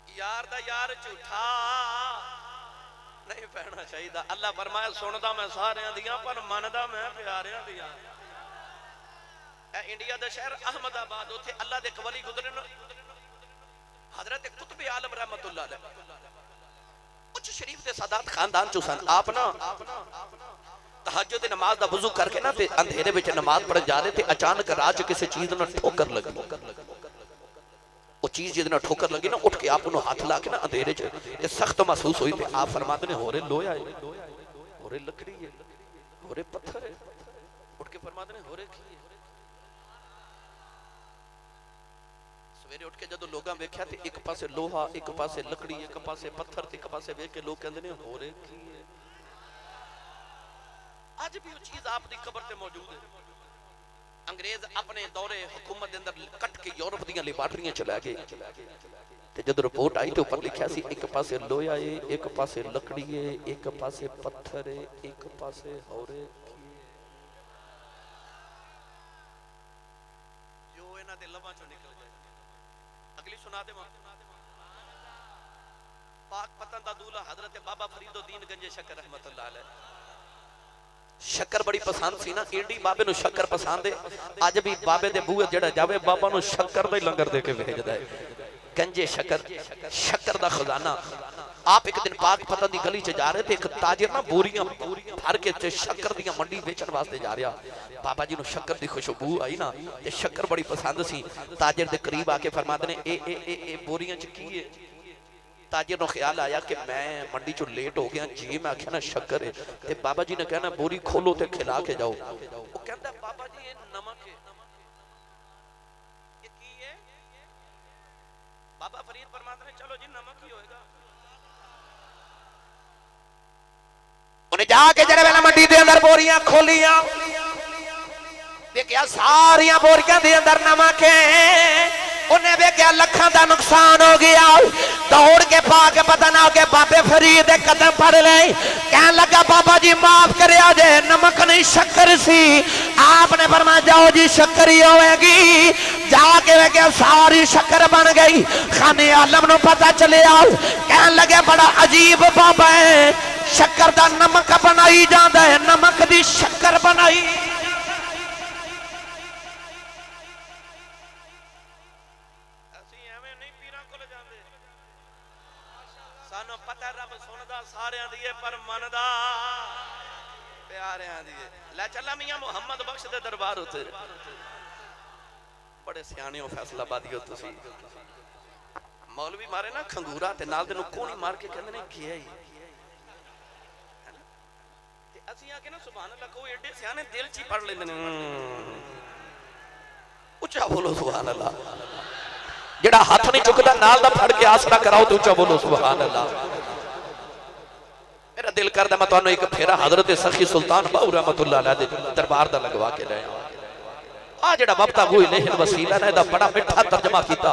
یار دا یار جھوٹا نہیں پہنا چاہیے اللہ فرمایا سندا میں سارے دیاں پر مندا میں پیاریاں دیاں اے انڈیا دا شہر احمد آباد اوتھے اللہ دے ولی گزرے حضرت قطب عالم رحمت اللہ علیہ کچھ شریف دے سادات خاندان چوں سن آپ نا تہجد نماز دا وضو کر کے نا تے اندھیرے وچ نماز پڑھ جا رہے تھے اچانک راج کسی چیز نہ ٹھوکر لگی وہ چیز جتنا ٹھوکر لگی نا اٹھ کے آپ انہوں ہاتھ لا کے نا اندھیرے چھے یہ سخت محسوس ہوئی تھے آپ فرماتے نے ہو رہے لویا ہے ہو رہے لکڑی ہے ہو رہے پتھر ہے اٹھ کے فرماتے نے ہو رہے کی ہے سویرے اٹھ کے جدو لوگاں ویکھیا تے ایک پاسے لوہا، ایک پاسے لکڑی، ایک پاسے پتھر تے ایک پاسے ویکھ کے لوگ کہندے نے ہو رہے کی ہے۔ آج بھی وہ چیز آپ دی قبر تے موجود ہے۔ انگریز اپنے دورے حکومت دے اندر کٹ کے یورپ دیاں لیبارٹریاں چلا گئے تے جد رپورٹ آئی تے اوپر لکھیا سی ایک پاسے لویا ہے، ایک پاسے لکڑی ہے، ایک پاسے پتھر ہے، ایک پاسے ہو رہے کی ہے۔ جو انہاں دے لباں چوں نکل جائے۔ اگلی سنا دے ماں۔ پاک پتن دا دولہ حضرت بابا فرید الدین گنج شکر رحمت اللہ علیہ، شکر بڑی پسند سی نا، ایڈی بابے نو شکر پسند ہے۔ آج بھی بابے دے بوئے جڑا جاوے بابا نو شکر دا ہی لنگر دے کے بھیجدا ہے۔ گنجے شکر، شکر دا خزانہ۔ آپ ایک دن پاک پتن دی گلی چ جا رہے تھے، ایک تاجر نا بوریاں بھر کے تے شکر دیاں منڈی بیچن واسطے جا رہا۔ بابا جی نو شکر دی خوشبو آئی نا تے شکر بڑی پسند سی۔ تاجر دے قریب آ کے فرماتے نے اے بوریاں چ کی ہے؟ تاجر نو خیال آیا کہ میں منڈی چو لیٹ ہو گیا، جی میں کہنا شکر ہے تے بابا جی نے کہنا بوری کھولو تے کھلا کے جاؤ۔ وہ کہتا ہے بابا جی یہ نمک ہے۔ یہ کی ہے؟ بابا فرید فرماتے ہیں چلو جی نمک ہی ہوئے گا۔ انہیں جا کے جڑے ویلا منڈی دے اندر بوریاں کھولیاں، دیکھیا ساریاں بوریاں دے اندر نمک ہے۔ انہیں دیکھیا لکھاں دا نقصان ہو گیا، دوڑ کے پاک پتن آ کے بابے فرید قدم پڑ لے، کہنے لگا بابا جی معاف کرے آجے نمک نہیں شکر سی۔ آپ نے فرمایا جاؤ جی شکر ہی ہوئے گی۔ جا کے دیکھیا ساری شکر بن گئی۔ خانے عالم نو پتہ چلے آؤ، کہنے لگے بڑا عجیب بابا ہے، شکر دا نمک بنائی جاندہ ہے، نمک دی شکر بنائی۔ سانو پتہ رب سندا ساریاں دیئے پر مندا پیاریاں دیئے۔ لے چلا میاں محمد بخش دے دربار ہوتے، بڑے سیانے ہو فیصلہ بادی ہوتے سی۔ مولوی مارے نا کھنگورا تے نال دے نو کونی مار کے کہندے نے کیا ہی تے اسی آکے نا سبحان اللہ کوئی ایڈے سیانے دل چی پڑھ لیندے نے۔ اچھا بولو سبحان اللہ۔ جڑا ہاتھ نہیں چکتا نال دا پھڑ کے آسرا کراؤ تو اچھا بولو سبحان اللہ۔ میرا دل کردہ میں تو ایک پھیرا حضرت سخی سلطان باؤ رحمت اللہ علیہ دے دربار دا لگوا کے لائے۔ جڑا وقتا ہوئی لیہن وسیلہ نے دا بڑا مٹھا ترجمہ کیتا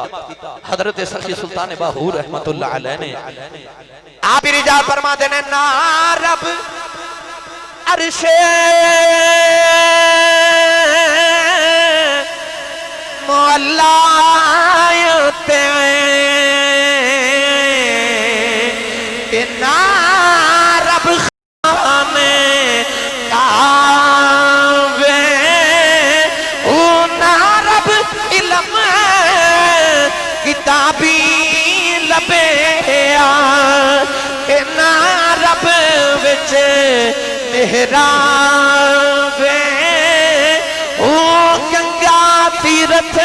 حضرت سخی سلطان باؤ رحمت اللہ علیہ نے۔ آپ ہی رجال فرما دینے نا رب عرش مولا رب خانے کعبے رب علم کتابی لبے رب وچ محراب گنگا تیرتھ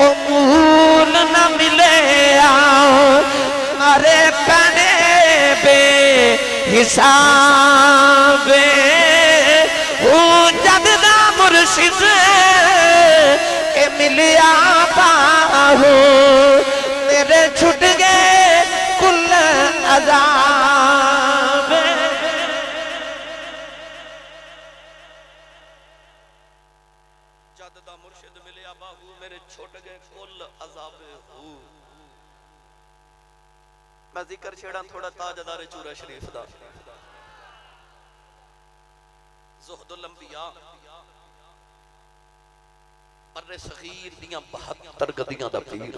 امول نہ ملے مارے پنے بے حساب جد دا مرشد کے ملیا باہو میرے چھٹ گئے کل عذاب۔ جد دا مرشد ملیا باہو میرے چھٹ گئے کل عذاب ہو۔ میں ذکر چھیڑا تھوڑا تاجدار چورہ شریف دا، زہد الانبیاء بر صغیر دیاں 72 گدیاں دا پیر،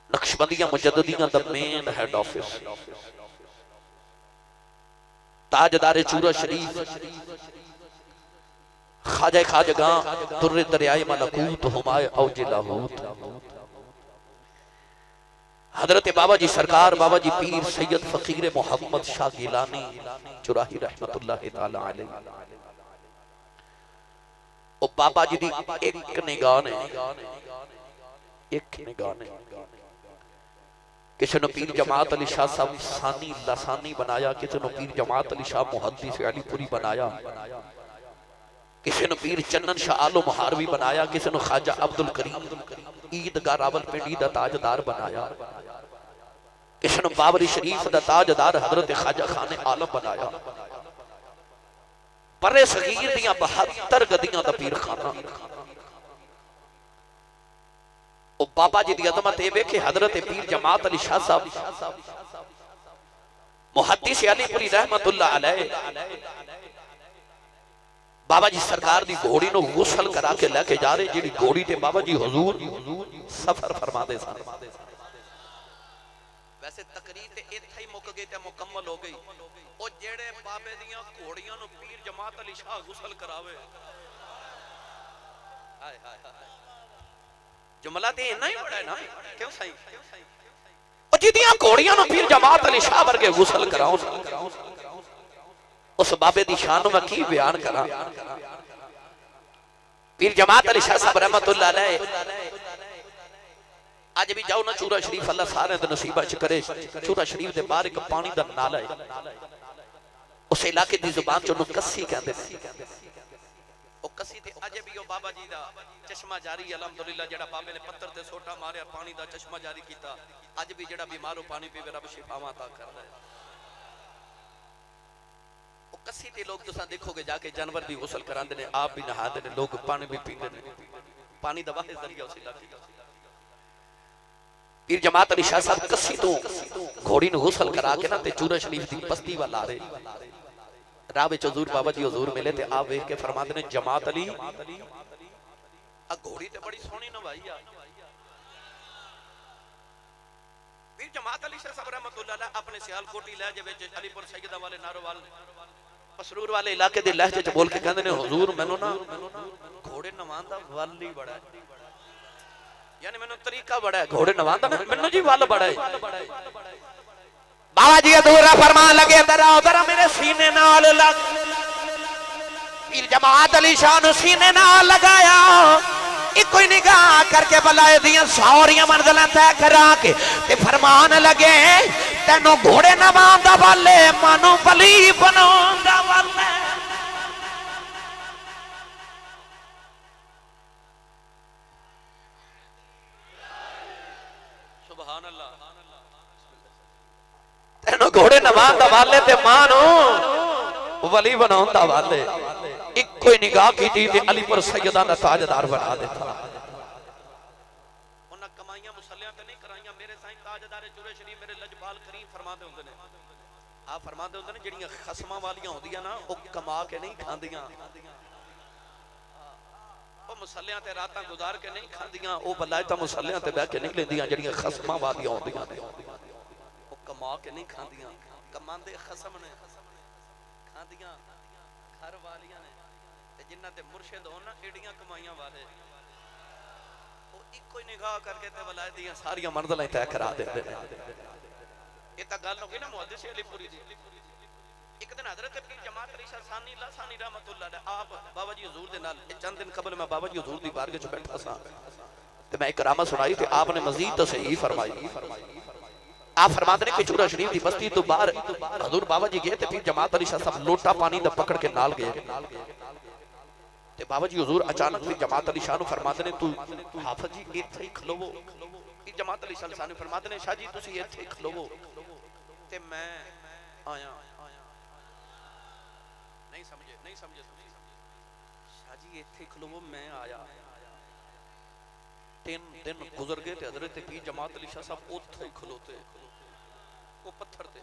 نقشبندیاں مجددیاں دا مین ہیڈ آفس، تاجدار چورہ شریف، خواجہ خواجگاں در دریائے ملکوت ہمائے اوج لاہوت، حضرت بابا جی سرکار بابا جی پیر سید فقیر محمد شاہ گیلانی چراہی رحمت اللہ تعالی علیہ۔ او بابا جی دی ایک نگاہ نے کسی نے پیر جماعت علی شاہ صاحب ثانی لسانی بنایا، کسی نے پیر جماعت علی شاہ محدث علی پوری بنایا، کسی نے پیر چنن شاہ آلو مہاروی بنایا، کسی نے خواجہ عبدالکریم عیدگاہ راولپنڈی دا تاجدار بنایا، کسی نے باوری شریف دا تاجدار حضرت خواجہ خان عالم بنایا، برے صغیر دیاں 72 گدیاں دا پیر خانہ۔ او بابا جی دی عظمت اے کہ حضرت پیر جماعت علی شاہ صاحب محدث علی پوری رحمت اللہ علیہ بابا جی سرکار دی گھوڑی نو غسل کرا کے لے کے جا رہے، جیڑی گھوڑی تے بابا جی حضور سفر فرما دے سن۔ ویسے تقریر تے اتھا ہی مک گئی تے مکمل ہو گئی، او جیڑے بابے دیاں گھوڑیاں نو پیر جماعت علی شاہ غسل کراوے، جملہ تے انہا ہی بڑا ہے نا، کیوں سائیں؟ او جی دیاں گھوڑیاں نو پیر جماعت علی شاہ ورگے غسل کراؤ، اس بابے دی شانوں میں کی بیان کرا۔ پیر جماعت علی شاہ صاحب رحمت اللہ علیہ آج بھی جاؤ نا چورا شریف، اللہ سارے دے نصیبہ چکرے، چورا شریف دے باہر ایک پانی دا نالا ہے، اس علاقے دی زبان چونو کسی کہندے ہیں، وہ کسی تے آج بھی بابا جی دا چشمہ جاری الحمدللہ، جڑا بابے نے پتھر تے سوٹا ماریا پانی دا چشمہ جاری کیتا، آج بھی جڑا بیمارو پانی پی رب شفاواں عطا کر رہا ہے۔ کسی تے لوگ تساں دیکھو گے جا کے جانور بھی غسل کراندے نے، آپ بھی نہاتے نے، لوگ پانی بھی پیندے نے، پانی دا واحد ذریعہ اس علاقے کا۔ پیر جماعت علی شاہ صاحب کسی تو گھوڑی نو غسل کرا کے نا تے چورا شریف دی بستی والا آ رہے، راہ وچ حضور بابا جی حضور ملے تے آپ ویکھ کے فرماندے نے جماعت علی گھوڑی تے بڑی سونی نہ بھائی آ۔ پیر جماعت علی شاہ صاحب رحمت اللہ علیہ اپنے سیال کوٹی لہجے وچ علی پور سیدہ والے ناروال مسرور والے علاقے دے لہجے چ بول کے کہندے نے حضور مینوں نا گھوڑے نوان دا ول ہی بڑا ہے، یعنی مینوں طریقہ بڑا ہے گھوڑے نوان دا، مینوں جی ول بڑا ہے۔ بابا جی ادھورا فرمان لگے ذرا میرے سینے نال لگ، پیر جماعت علی شاہ نو سینے نال لگایا، ایک کوئی نگاہ کر کے بلائے دیاں سوریاں منزلیں طے کرا کے تے فرمان لگے تینوں گھوڑے نوان دا والے مانو بلی بنون دا والے۔ سبحان اللہ، تینوں گھوڑے نوان دا والے تے مانو ولی بنون دا والے۔ ایک کوئی نگاہ کی تھی تے علی پر سیدہ دا تاجدار بنا دیتا۔ انہاں کمائیاں مسلیاں تے نہیں کرائیاں، میرے سائیں تاجدار جورے شریف میرے لجبال کریم فرما دے ہوندے نے، آپ فرما دے ہوندے نے جڑیاں خصماں والیاں ہوندیاں نا او کما کے نہیں کھاندیاں، او مسلیاں تے راتاں گزار کے نہیں کھاندیاں، او بلائتاں مسلیاں تے بیٹھ کے نہیں لیندیاں، جڑیاں خصماں والیاں ہوندیاں نے او کما کے نہیں کھاندیاں، کماندے خصم نے، کھاندیاں گھر والیاں نے، جنہ تے مرشد ہونا ایڈیاں کمائیاں والے، وہ ایک کوئی نگاہ کر کے تے ولائے دیاں ساریاں منزلیں طے کرا دیتے ہیں۔ یہ تا گل ہوگی نا محدث علی پوری دی۔ ایک دن حضرت پیر جماعت علی شاہ ثانی رحمت اللہ علیہ آپ بابا جی حضور دے نال، چند دن قبل میں بابا جی حضور دی بارگاہ چ بیٹھا سا تے میں ایک کرامت سنائی تے آپ نے مزید تصحیح فرمائی۔ آپ فرماتے ہیں کہ چورا شریف دی بستی تو باہر حضور بابا جی گئے تے پیر جماعت علی شاہ صاحب لوٹا پانی دا پکڑ کے نال گئے تے بابا جی حضور اچانک پھر جماعت علی شاہ نو فرماتے ہیں تو حافظ جی ایتھے ہی کھلوو، پھر جماعت علی شاہ نو فرماتے ہیں شاہ جی تسی ایتھے ہی کھلوو تے میں آیا، نہیں سمجھے شاہ جی ایتھے ہی کھلوو میں آیا، 3 دن گزر گئے تے حضرت پیر جماعت علی شاہ صاحب اوتھے ہی کھلوتے وہ پتھر تے۔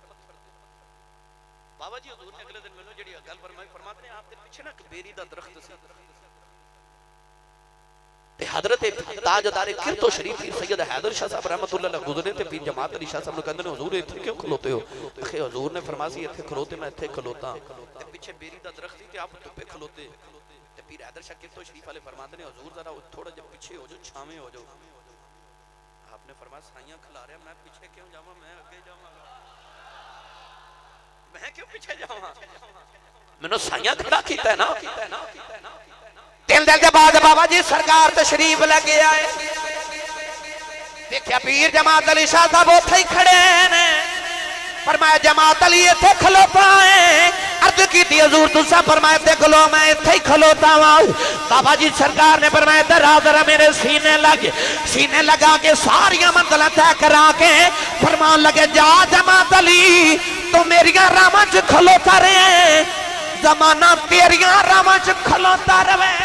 بابا جی حضور نے اگلے دن میں جڑی گل فرماتے ہیں آپ دے پیچھے نا ایک بیری دا درخت سی تے حضرت تاجدار کرتو شریف پیر سید حیدر شاہ صاحب رحمت اللہ علیہ گزرے تے پیر جماعت علی شاہ صاحب نے کہندے نے حضور ایتھے کیوں کھلوتے ہو؟ اخے حضور نے فرمایا سی ایتھے کھلوتے میں ایتھے کھلوتا تے پیچھے بیری دا درخت سی تے آپ دھوپے کھلوتے تے پیر حیدر شاہ کرتو شریف والے فرماتے نے حضور ذرا تھوڑا جا پیچھے ہو جاؤ، چھاویں ہو جاؤ۔ آپ نے فرمایا سائیاں کھلا رہے میں پیچھے کیوں جاواں، میں آگے جاواں گا، میں کیوں پیچھے جاواں، میں سائیاں کھڑا کیتا ہے نا۔ 3 دن کے بعد بابا جی سرکار تشریف لگے آئے، دیکھیا پیر جماعت علی شاہ صاحب اوتھے ہی کھڑے نے، فرمایا جماعت علی ایتھے کھلوتا ہے، عرض کی تھی حضور تسا فرمایا تے کھلو میں اتھے ہی کھلوتا ہوں بابا جی سرکار نے فرمایا ذرا ذرا میرے سینے لگا کے ساری منزلیں طے کرا کے فرمان لگے جا جماعت علی تو میریاں راواں چ کھلوتا رہے زمانہ تیریاں راواں چ کھلوتا رہے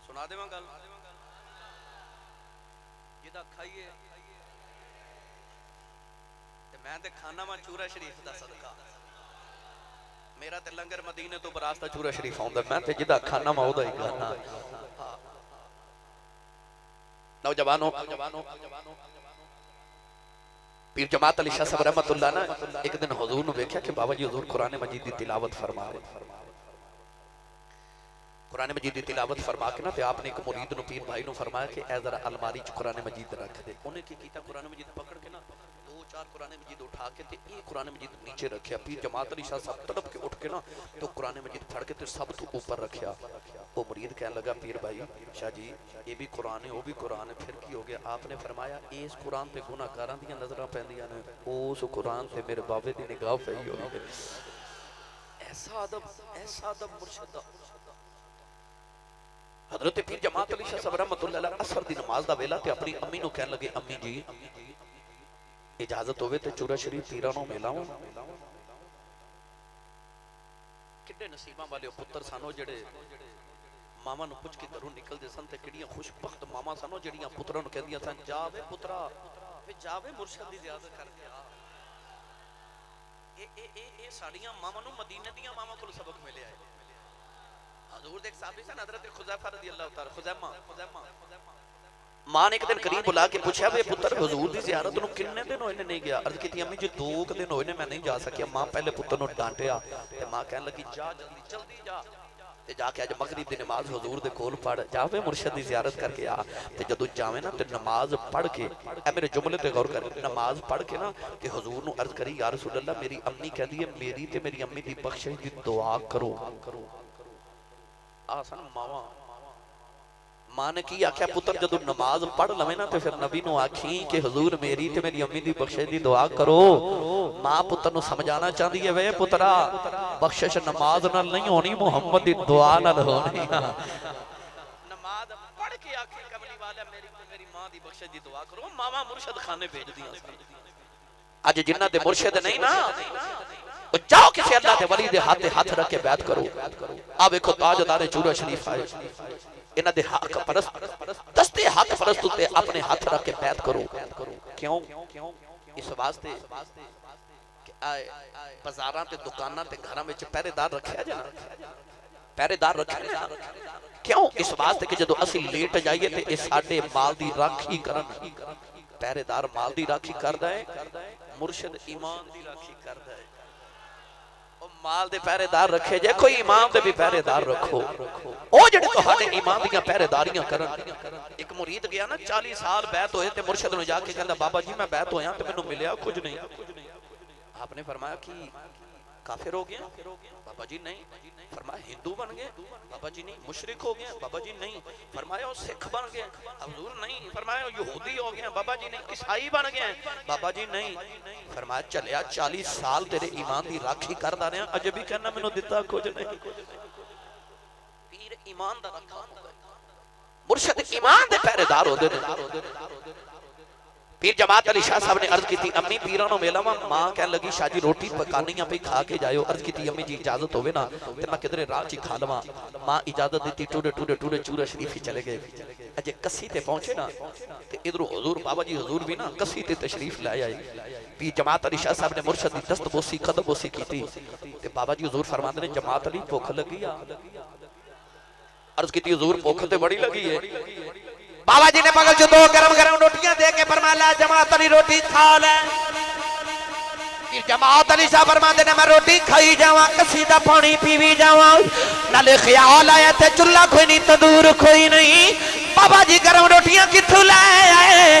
سنا دے گل جدا کھائیے میں تے کھانا وا چورا شریف دا صدقہ میرا تے لنگر مدینے تو براستہ چورا شریف آوندا میں تے جدا کھانا وا اودا ہی کھانا نوجوانوں پیر جماعت علی شاہ صاحب رحمت اللہ نا ایک دن حضور نے دیکھا کہ بابا جی حضور قرآن مجید دی تلاوت فرما رہے قرآن مجید دی تلاوت فرما کے نا تے آپ نے ایک مرید نو پیر بھائی نو فرمایا کہ اے ذرا الماری چ قرآن مجید رکھ دے انہیں کی کیتا قرآن مجید پکڑ کے نا دو چار قرآن مجید اٹھا کے تے یہ قرآن مجید نیچے رکھیا پیر جماعت علی شاہ صاحب تڑپ کے اٹھ کے نا تو قرآن مجید پھڑ کے تے سب تو اوپر رکھیا وہ مرید کہنے لگا پیر بھائی شاہ جی یہ بھی قرآن ہے وہ بھی قرآن ہے پھر کی ہو گیا آپ نے فرمایا اس قرآن تے گناہ گاراں دیاں نظراں پیندیاں نے اس قرآن تے میرے بابے دی نگاہ پئی ہوئی ایسا ادب مرشد حضرت پیر جماعت علی شاہ صاحب رحمت اللہ علیہ عصر دی نماز دا ویلا تے اپنی امی نو کہنے لگے امی جی اجازت ہوئے تے چورا شریف پیرانوں ملاؤں کڈے نصیباں والے پتر سانو جڑے ماما نو پوچھ کے گھروں نکل دے سن تے کڈیاں خوش بخت ماما سانو جڑیاں پتراں نو کہندیاں سن جا وے پترا وے جا وے مرشد دی زیارت کر کے آ اے ساڈیاں ماما نو مدینے دیاں ماما کول سبق ملیا ہے حضور دیکھ صحابی سن حضرت خزیفہ رضی اللہ تعالی خزیمہ ماں نے ایک دن قریب بلا کے پوچھا وے پتر حضور دی زیارت نو کنے دن ہوئے نہیں گیا عرض کی تھی امی جو 2 دن ہوئے میں نہیں جا سکیا ماں پہلے پتر نو ڈانٹیا تے ماں کہنے لگی جا جلدی جا تے جا کے اج مغرب دی نماز حضور دے کول پڑھ جاوے مرشد دی زیارت کر کے آ تے جدوں جاویں نا تے نماز پڑھ کے اے میرے جملے تے غور کر نماز پڑھ کے نا تے حضور نو عرض کری یا رسول اللہ میری امی کہندی ہے میری تے میری امی دی بخشش دی دعا کرو آسان ماں نے کی آکھیا پتر جدو نماز پڑھ لویں نا تے پھر نبی نو آکھیں کہ حضور میری تے میری امی دی بخشش دی دعا کرو ماں پتر نو سمجھانا چاہندی ہے وے پترا بخشش نماز نال نہیں ہونی محمد دی دعا نال ہونی نماز پڑھ کے آکھے کملی والا میری ماں دی بخشش دی دعا کرو ماما مرشد خانے بھیج دیاں اج جنہ دے مرشد نہیں نا جاؤ کسی اللہ دے ولی دے ہاتھ رکھ کے بیعت کرو آپ ایک تاجدار چورا شریف آئے انہ دے حق پرست دستے حق پرست تے اپنے ہاتھ رکھ کے بیعت کرو کیوں اس واسطے بازاراں تے دکاناں تے گھراں وچ پہرے دار رکھیا جانا پہرے دار رکھیا جانا کیوں اس واسطے کہ جدو اسی لیٹ جائیے تے اس ساڈے مال دی راکھی کرن پہرے دار مال دی راکھی کردا ہے مرشد ایمان دی راکھی کردا ہے مال دے پہرے دار رکھے جے کوئی امام دے بھی پہرے دار رکھو او جڑے تو ہانے امام دیاں پہرے داریاں کرن ایک مرید گیا نا 40 سال بیعت ہوئے تے مرشد نے جا کے کہندا بابا جی میں بیعت ہویا تے مینوں ملیا کچھ نہیں آپ نے فرمایا کہ کافر ہو گیا بابا جی نہیں فرمایا ہندو بن گئے بابا جی نہیں مشرک ہو گئے بابا جی نہیں فرمایا سکھ بن گئے حضور نہیں فرمایا یہودی ہو گئے بابا جی نہیں عیسائی بن گئے بابا جی نہیں فرمایا چلیا 40 سال تیرے ایمان دی راکھی کردا رہیا اج بھی کہنا مینوں دتا کچھ نہیں پیر ایمان دا رکھا مرشد ایمان دے پہرے دار ہوندے نے پیر جماعت علی شاہ صاحب نے عرض کی تھی امی پیرانوں میلاواں ماں کہنے لگی شاہ جی روٹی پکانیاں پہ کھا کے جائیو عرض کی تھی امی جی اجازت ہوئے نا تے میں کدھرے راہ چی کھا لواں ماں اجازت دیتی ٹوڑے چورا شریف ہی چلے گئے اجے کسی تے پہنچے نا تے ادھر حضور بابا جی حضور بھی نا کسی تے تشریف لے آئے پیر جماعت علی شاہ صاحب نے مرشد دی دست بوسی قدم بوسی کی تھی تے بابا جی حضور فرماندے نے جماعت علی بھوک لگی آ عرض کی تھی حضور بھوک تے بڑی لگی ہے بابا جی نے بغل جو 2 گرم روٹیاں دے کے فرمایا جماعت علی روٹی کھا لے جماعت علی صاحب فرماندے نے میں روٹی کھائی جاواں کسیدہ پانی پیوی جاواں نالے خیال آیا تے چولہا کوئی نہیں تندور کوئی نہیں بابا جی گرم روٹیاں کتھوں لے آئے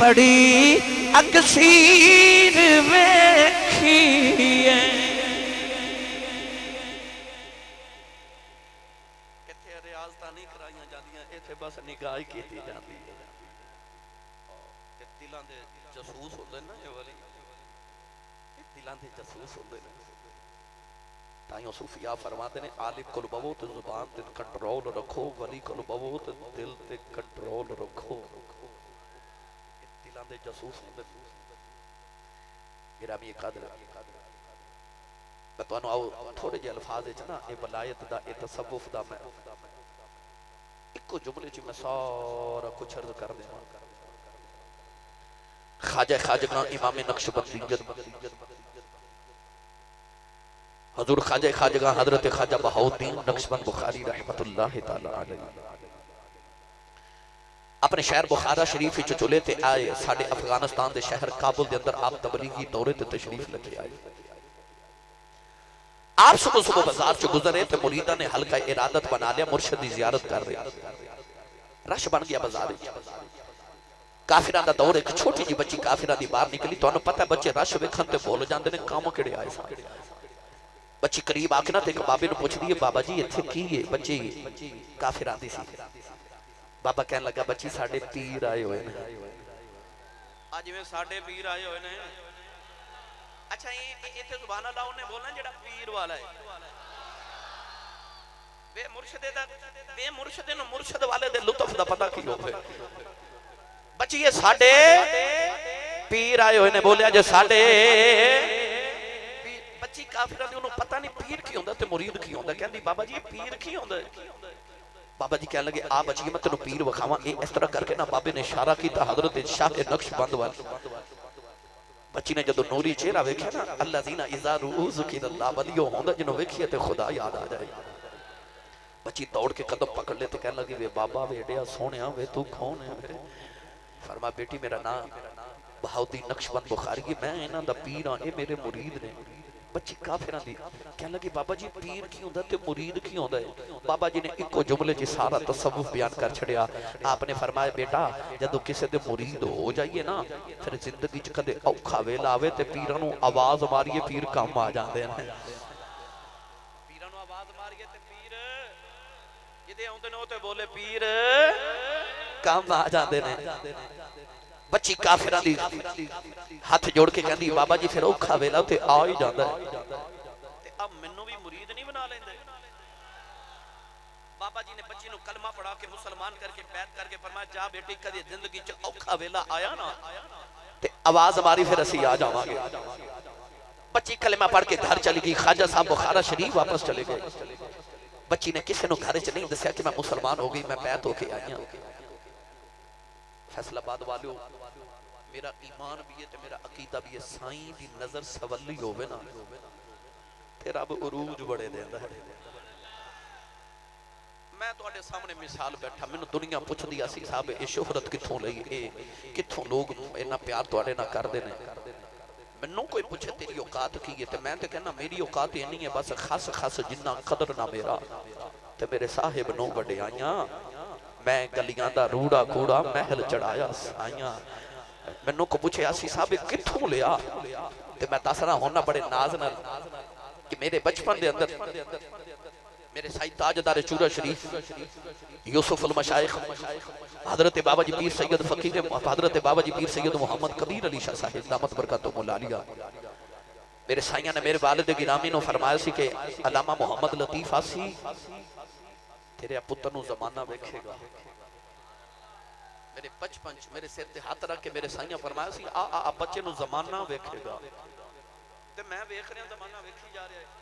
بڑی اکثیر ویکھی ہے کتھے ریاضتاں نہیں کرائیاں جاندیاں ایتھے بس نگاہ ہی کیتی جاندی ہے دلاں دے جاسوس ہوندے نا یہ والی دلاں دے جاسوس ہوندے نے تائیوں صوفیاء فرماتے ہیں عالم کل بہت زبان تے کنٹرول رکھو ولی کل بہت دل تے کنٹرول رکھو دلاں دے جاسوس ہوندے گرامی قدر میں تو آؤ تھوڑے جے الفاظ ہے نا اے ولایت دا اے تصوف دا میں ایک کو جملے چی میں سارا کچھ عرض کر دیں خواجہ خواجگاں امام نقشبندی حضور خواجہ خواجگاں حضرت خواجہ بہاؤالدین نقشبند بخاری رحمت اللہ تعالی علیہ اپنے شہر بخارا شریف ہی چلے تے آئے ساڑھے افغانستان دے شہر کابل دے اندر آپ تبلیغی دورے تے تشریف لگے آئے آپ صبح صبح بازار چ گزرے تے مریدہ نے حلقہ ارادت بنا لیا مرشد دی زیارت کر رہے رش بن گیا بازار کافران دا دور ایک چھوٹی جی بچی کافران دی باہر نکلی تو انہوں پتہ ہے بچے رش ویکھن تے بول جاندے نے کاموں کیڑے آئے سا بچی قریب آکے نا تے ایک بابے نے پوچھ دیئے بابا جی اتھے کی ہے بچی کافران دی سی بابا کہنے لگا بچی ساڑھے پیر آئے ہوئے نے آج میں ساڑھے پیر آئے ہوئے نے اچھا یہ تے سبحان اللہ انہیں بولنا جڑا پیر والا ہے بے مرشدے نو مرشد والے دے لطف دا پتہ کی لوگ ہے بچی یہ ساڑھے پیر آئے ہوئے نے بولیا جو ساڑھے بچی کافرہ نے انہوں پتہ نہیں پیر کی ہوندہ تے مرید کی ہوندہ کہنے دی بابا جی یہ پیر کی ہوندہ بابا جی کہنے لگے آ بچی میں تنہوں پیر وکھاواں اس طرح کر کے نا بابے نے اشارہ کی تا حضرت شاہ کے نقش بند والی بچی نے جدو نوری چہرہ ویکھیا نا اللہ زینہ اذا رؤوز کی اللہ ولیو ہوندہ جنہوں ویکھیا تے خدا یاد آ جائے بچی دوڑ کے قدم پکڑ لیتے کہنے لگی وے بابا وے ڈیا سونیا وے تو کھون ہے فرما بیٹی میرا نام بہاؤالدین نقشبند بخاری میں اینا دا پیر آن اے میرے مرید نے بچی کافران دی کہنے لگی بابا جی پیر کی ہوندہ تے مرید کی ہوندہ ہے بابا جی نے ایک کو جملے جی سارا تصوف بیان کر چھڑیا آپ نے فرمایا بیٹا جدو کسے دے مرید ہو جائیے نا پھر زندگی چکا دے اوکھا ویلا آوے تے پیرانو آواز ماریے پیر کام آ جاندے ہیں پیرانو آواز ماریے تے پیر جدے ہوندے نے ہوتے بولے پیر کام آ جاندے ہیں بچی کافران دی ہاتھ جوڑ کے کہندی بابا جی پھر اوکھا ویلا تے آ ہی جاندا ہے تے اب منوں بھی مرید نہیں بنا لیندے بابا جی نے بچی نو کلمہ پڑھا کے مسلمان کر کے بیعت کر کے فرمایا جا بیٹی کدی زندگی چ اوکھا ویلا آیا نا تے آواز ہماری پھر اسی آ جاواں گے بچی کلمہ پڑھ کے گھر چلی گئی خواجہ صاحب بخارا شریف واپس چلے گئے بچی نے کسی نو گھر چ نہیں دسیا کہ میں مسلمان ہو گئی میں بیعت ہو کے آئی ہوں فیصل آباد والو میرا ایمان بھی ہے تے میرا عقیدہ بھی ہے سائیں دی نظر سولی ہوئے نا پھر اب عروج بڑے دیندہ ہے میں تو آڑے سامنے مثال بیٹھا میں نے دنیا پوچھ دیا سی صاحب اے شہرت کتھوں لئی اے کتھوں لوگ اینا پیار تو آڑے نہ کر دینے میں نو کوئی پوچھے تیری اوقات کی ہے تے میں تے کہنا میری اوقات یہ نہیں ہے بس خاص جنہ قدر نہ میرا تے میرے صاحب نو بڑے آئیاں میں گلیاں دا روڑا کوڑا محل چڑھایا آئیاں میں نو کو پوچھے آسی صاحب کتھوں لیا تے میں تاثرہ ہونا بڑے نازنر کہ میرے بچپن دے اندر میرے سائی تاجدار چورہ شریف یوسف المشائخ حضرت بابا جی پیر سید فقیر حضرت بابا جی پیر سید محمد کبیر علی شاہ صاحب دامت برکاتہ ملالیا میرے سائیاں نے میرے والد گرامی نو فرمایا سی کہ علامہ محمد لطیف آسی تیرے پتر نو زمانہ ویکھے گا میرے بچپن میرے سر تے ہاتھ رکھ کے میرے سائیاں فرمایا سی آ بچے نو زمانہ ویکھے گا تے میں ویکھ رہا زمانہ ویکھی جا رہا ہے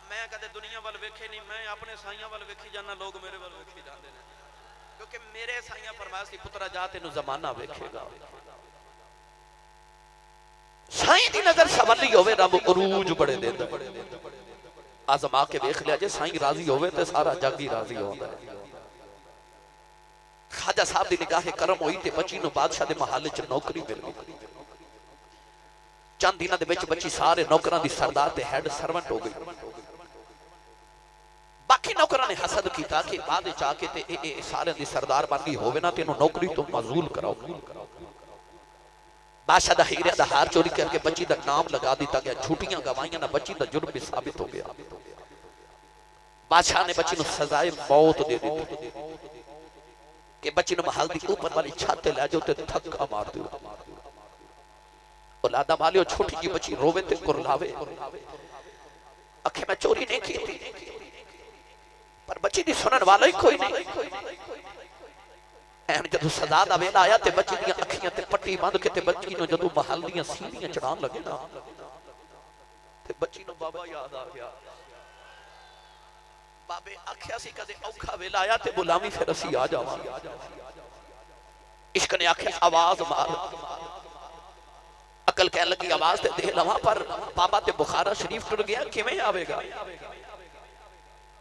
میں کہتے دنیا وال ویکھے نہیں میں اپنے سائیاں وال ویکھی جانا لوگ میرے وال ویکھی جاندے ہیں کیونکہ میرے سائیاں فرمایا سی پترہ جاتے نو زمانہ ویکھے گا سائیں دی نظر سوالی ہوئے رب عروج بڑے دے دے آزما کے ویکھ لیا جے سائیں راضی ہوئے تے سارا جگ ہی راضی ہوتا ہے خواجہ صاحب دی نگاہ کرم ہوئی تے بچی نو بادشاہ دے محل چ نوکری مل گئی چند دینہ دے بچ بچی سارے نوکران دی سردار تے ہیڈ سرونٹ ہو گئی باقی نوکران نے حسد کی تاکہ بعد چاہ کے تے سارے دی سردار بن گئی ہوئے نا تے انہوں نوکری تو معزول کراؤ بادشاہ دا ہیرے دا ہار چوری کر کے بچی دا نام لگا دیتا گیا، جھوٹیاں گوائیاں نہ بچی دا جرم بھی ثابت ہو گیا۔ بادشاہ نے بچی نو سزائے موت دے دیتی کہ بچی نو محل دی اوپر والی چھاتے لے جو تے تھکا مار دیو۔ اولادہ والیو چھوٹی کی بچی روے تے کرلاوے، اکھے میں چوری نہیں کی تھی پر بچی دی سنن والا ہی کوئی نہیں۔ این جدو سزا دا ویلا آیا تے بچی دیاں اکھیاں تے پٹی باندھ کے تے بچی نو جدو محل دیاں سیڑیاں چڑھان لگے نا تے بچی نو بابا یاد آ گیا۔ بابے آکھیا سی کدے اوکھا ویلا آیا تے بلامی پھر اسی آ جاواں۔ عشق نے آکھیا آواز مار، عقل کہنے لگی آواز تے دے لواں پر بابا تے بخارا شریف ٹر گیا کیویں آوے گا۔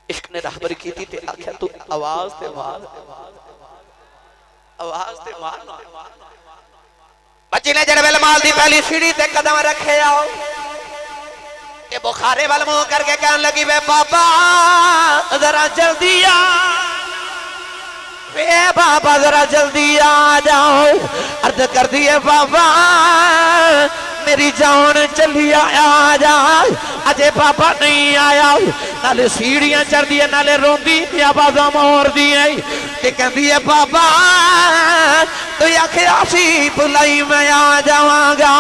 عشق نے رہبری کی تھی تے آکھیا تو آواز تے مار، آواز تے مارنا۔ بچی نے جنبیل مال دی پہلی سیڑھی تے قدم رکھے آؤ، کہ بخارے وال منہ کر کے کہنے لگی وے بابا ذرا جلدی آ، وے بابا ذرا جلدی آ جاؤ۔ عرض کر دیئے بابا میری جان چلی آیا جا، اجے بابا نہیں آیا، نالے سیڑیاں چڑھ دیئے نالے رون دی یا بازا مور دیئے کہ کہن دیئے بابا تو یا خیاسی بلائی میں آ جاواں گا،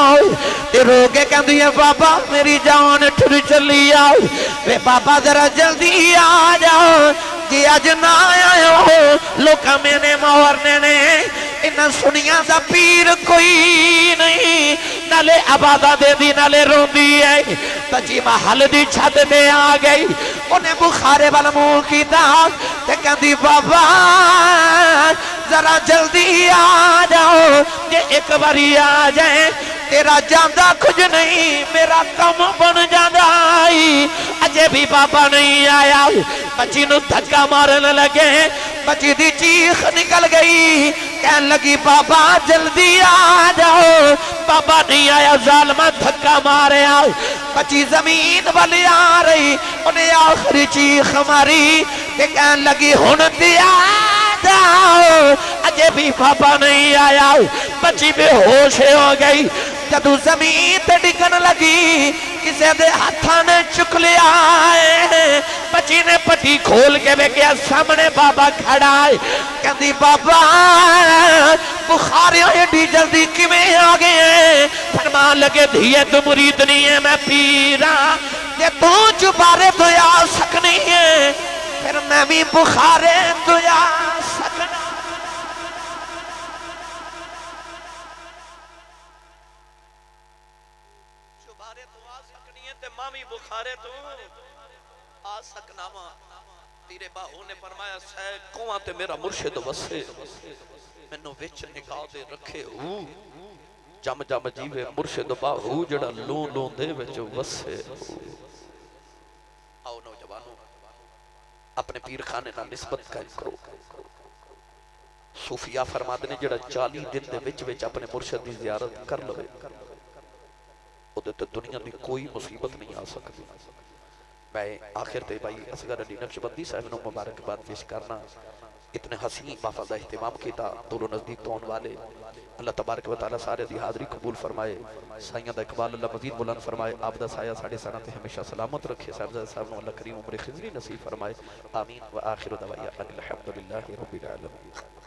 تے رو کے کہن دیئے بابا میری جان ٹھر چلی آؤ، وے بابا ذرا جلدی آ جاؤ، جی آج نہ آیا ہو لوکا میں نے مورنے نے انہاں سنیاں دا پیر کوئی نہیں، نالے عبادہ دے دی نالے رون دی ہے۔ تجی محل دی چھت دے آ گئی، انہیں بخارے والا منہ کی دا تے کہن دی بابا ذرا جلدی آ جاؤ، یہ ایک باری آ جائیں تیرا جاندہ کچھ نہیں میرا کم بن جاندہ آئی۔ اجے بھی بابا نہیں آیا، بچی نو دھکا مارن لگے، بچی دی چیخ نکل گئی، کہن لگی بابا جلدی آ جاؤ، بابا نہیں آیا، ظالمہ دھکا مارے آؤ، بچی زمین والی آ رہی، انہیں آخری چیخ ماری کہ کہن لگی ہن دیا جاؤ، اجے بھی بابا نہیں آیا، بچی بے ہوش ہو گئی۔ جدو زمین تے ڈگن لگی کسے دے ہاتھاں نے چک لیا ہے، بچی نے پٹی کھول کے بے کیا سامنے بابا کھڑا ہے، کہندی بابا بخاریاں ایڈی جلدی کیویں آ گئے ہیں؟ فرمان لگے دھیے تو مرید نہیں ہے میں پیرا، یہ تو چبارے تو آ سکنی ہے، پھر میں بھی بخارے تو آ سکنا۔ مامی بخارے تو آ سکنا ماں، تیرے باہو نے فرمایا سہ کواں تے میرا مرشد وسے، مینو وچ نکاح دے رکھے ہو، جم جم جیوے مرشد باہو جڑا لون لون دے وچ وسے۔ آؤ نوجوانوں اپنے پیر خانے نہ نسبت قائم کرو۔ صوفیاء فرماتے نے جڑا 40 دن دے وچ اپنے مرشد دی زیارت کر لوے، دنیا دی کوئی مصیبت نہیں آ سکتی۔ میں آخر تے بھائی اصغر علی نقشبندی صاحب نے مبارکباد پیش کرنا، اتنے حسین محفل اہتمام کیتا، دور و نزدیک تو آن والے اللہ تبارک و تعالی سارے دی حاضری قبول فرمائے، سائیاں دا اقبال اللہ مزید بلند فرمائے، آپ دا سایہ ساڑھے سنہ تے ہمیشہ سلامت رکھے، صاحبزادہ صاحب نے اللہ کریم عمر خضری نصیب فرمائے، آمین و آخر دعوایا الحمدللہ رب العالمین۔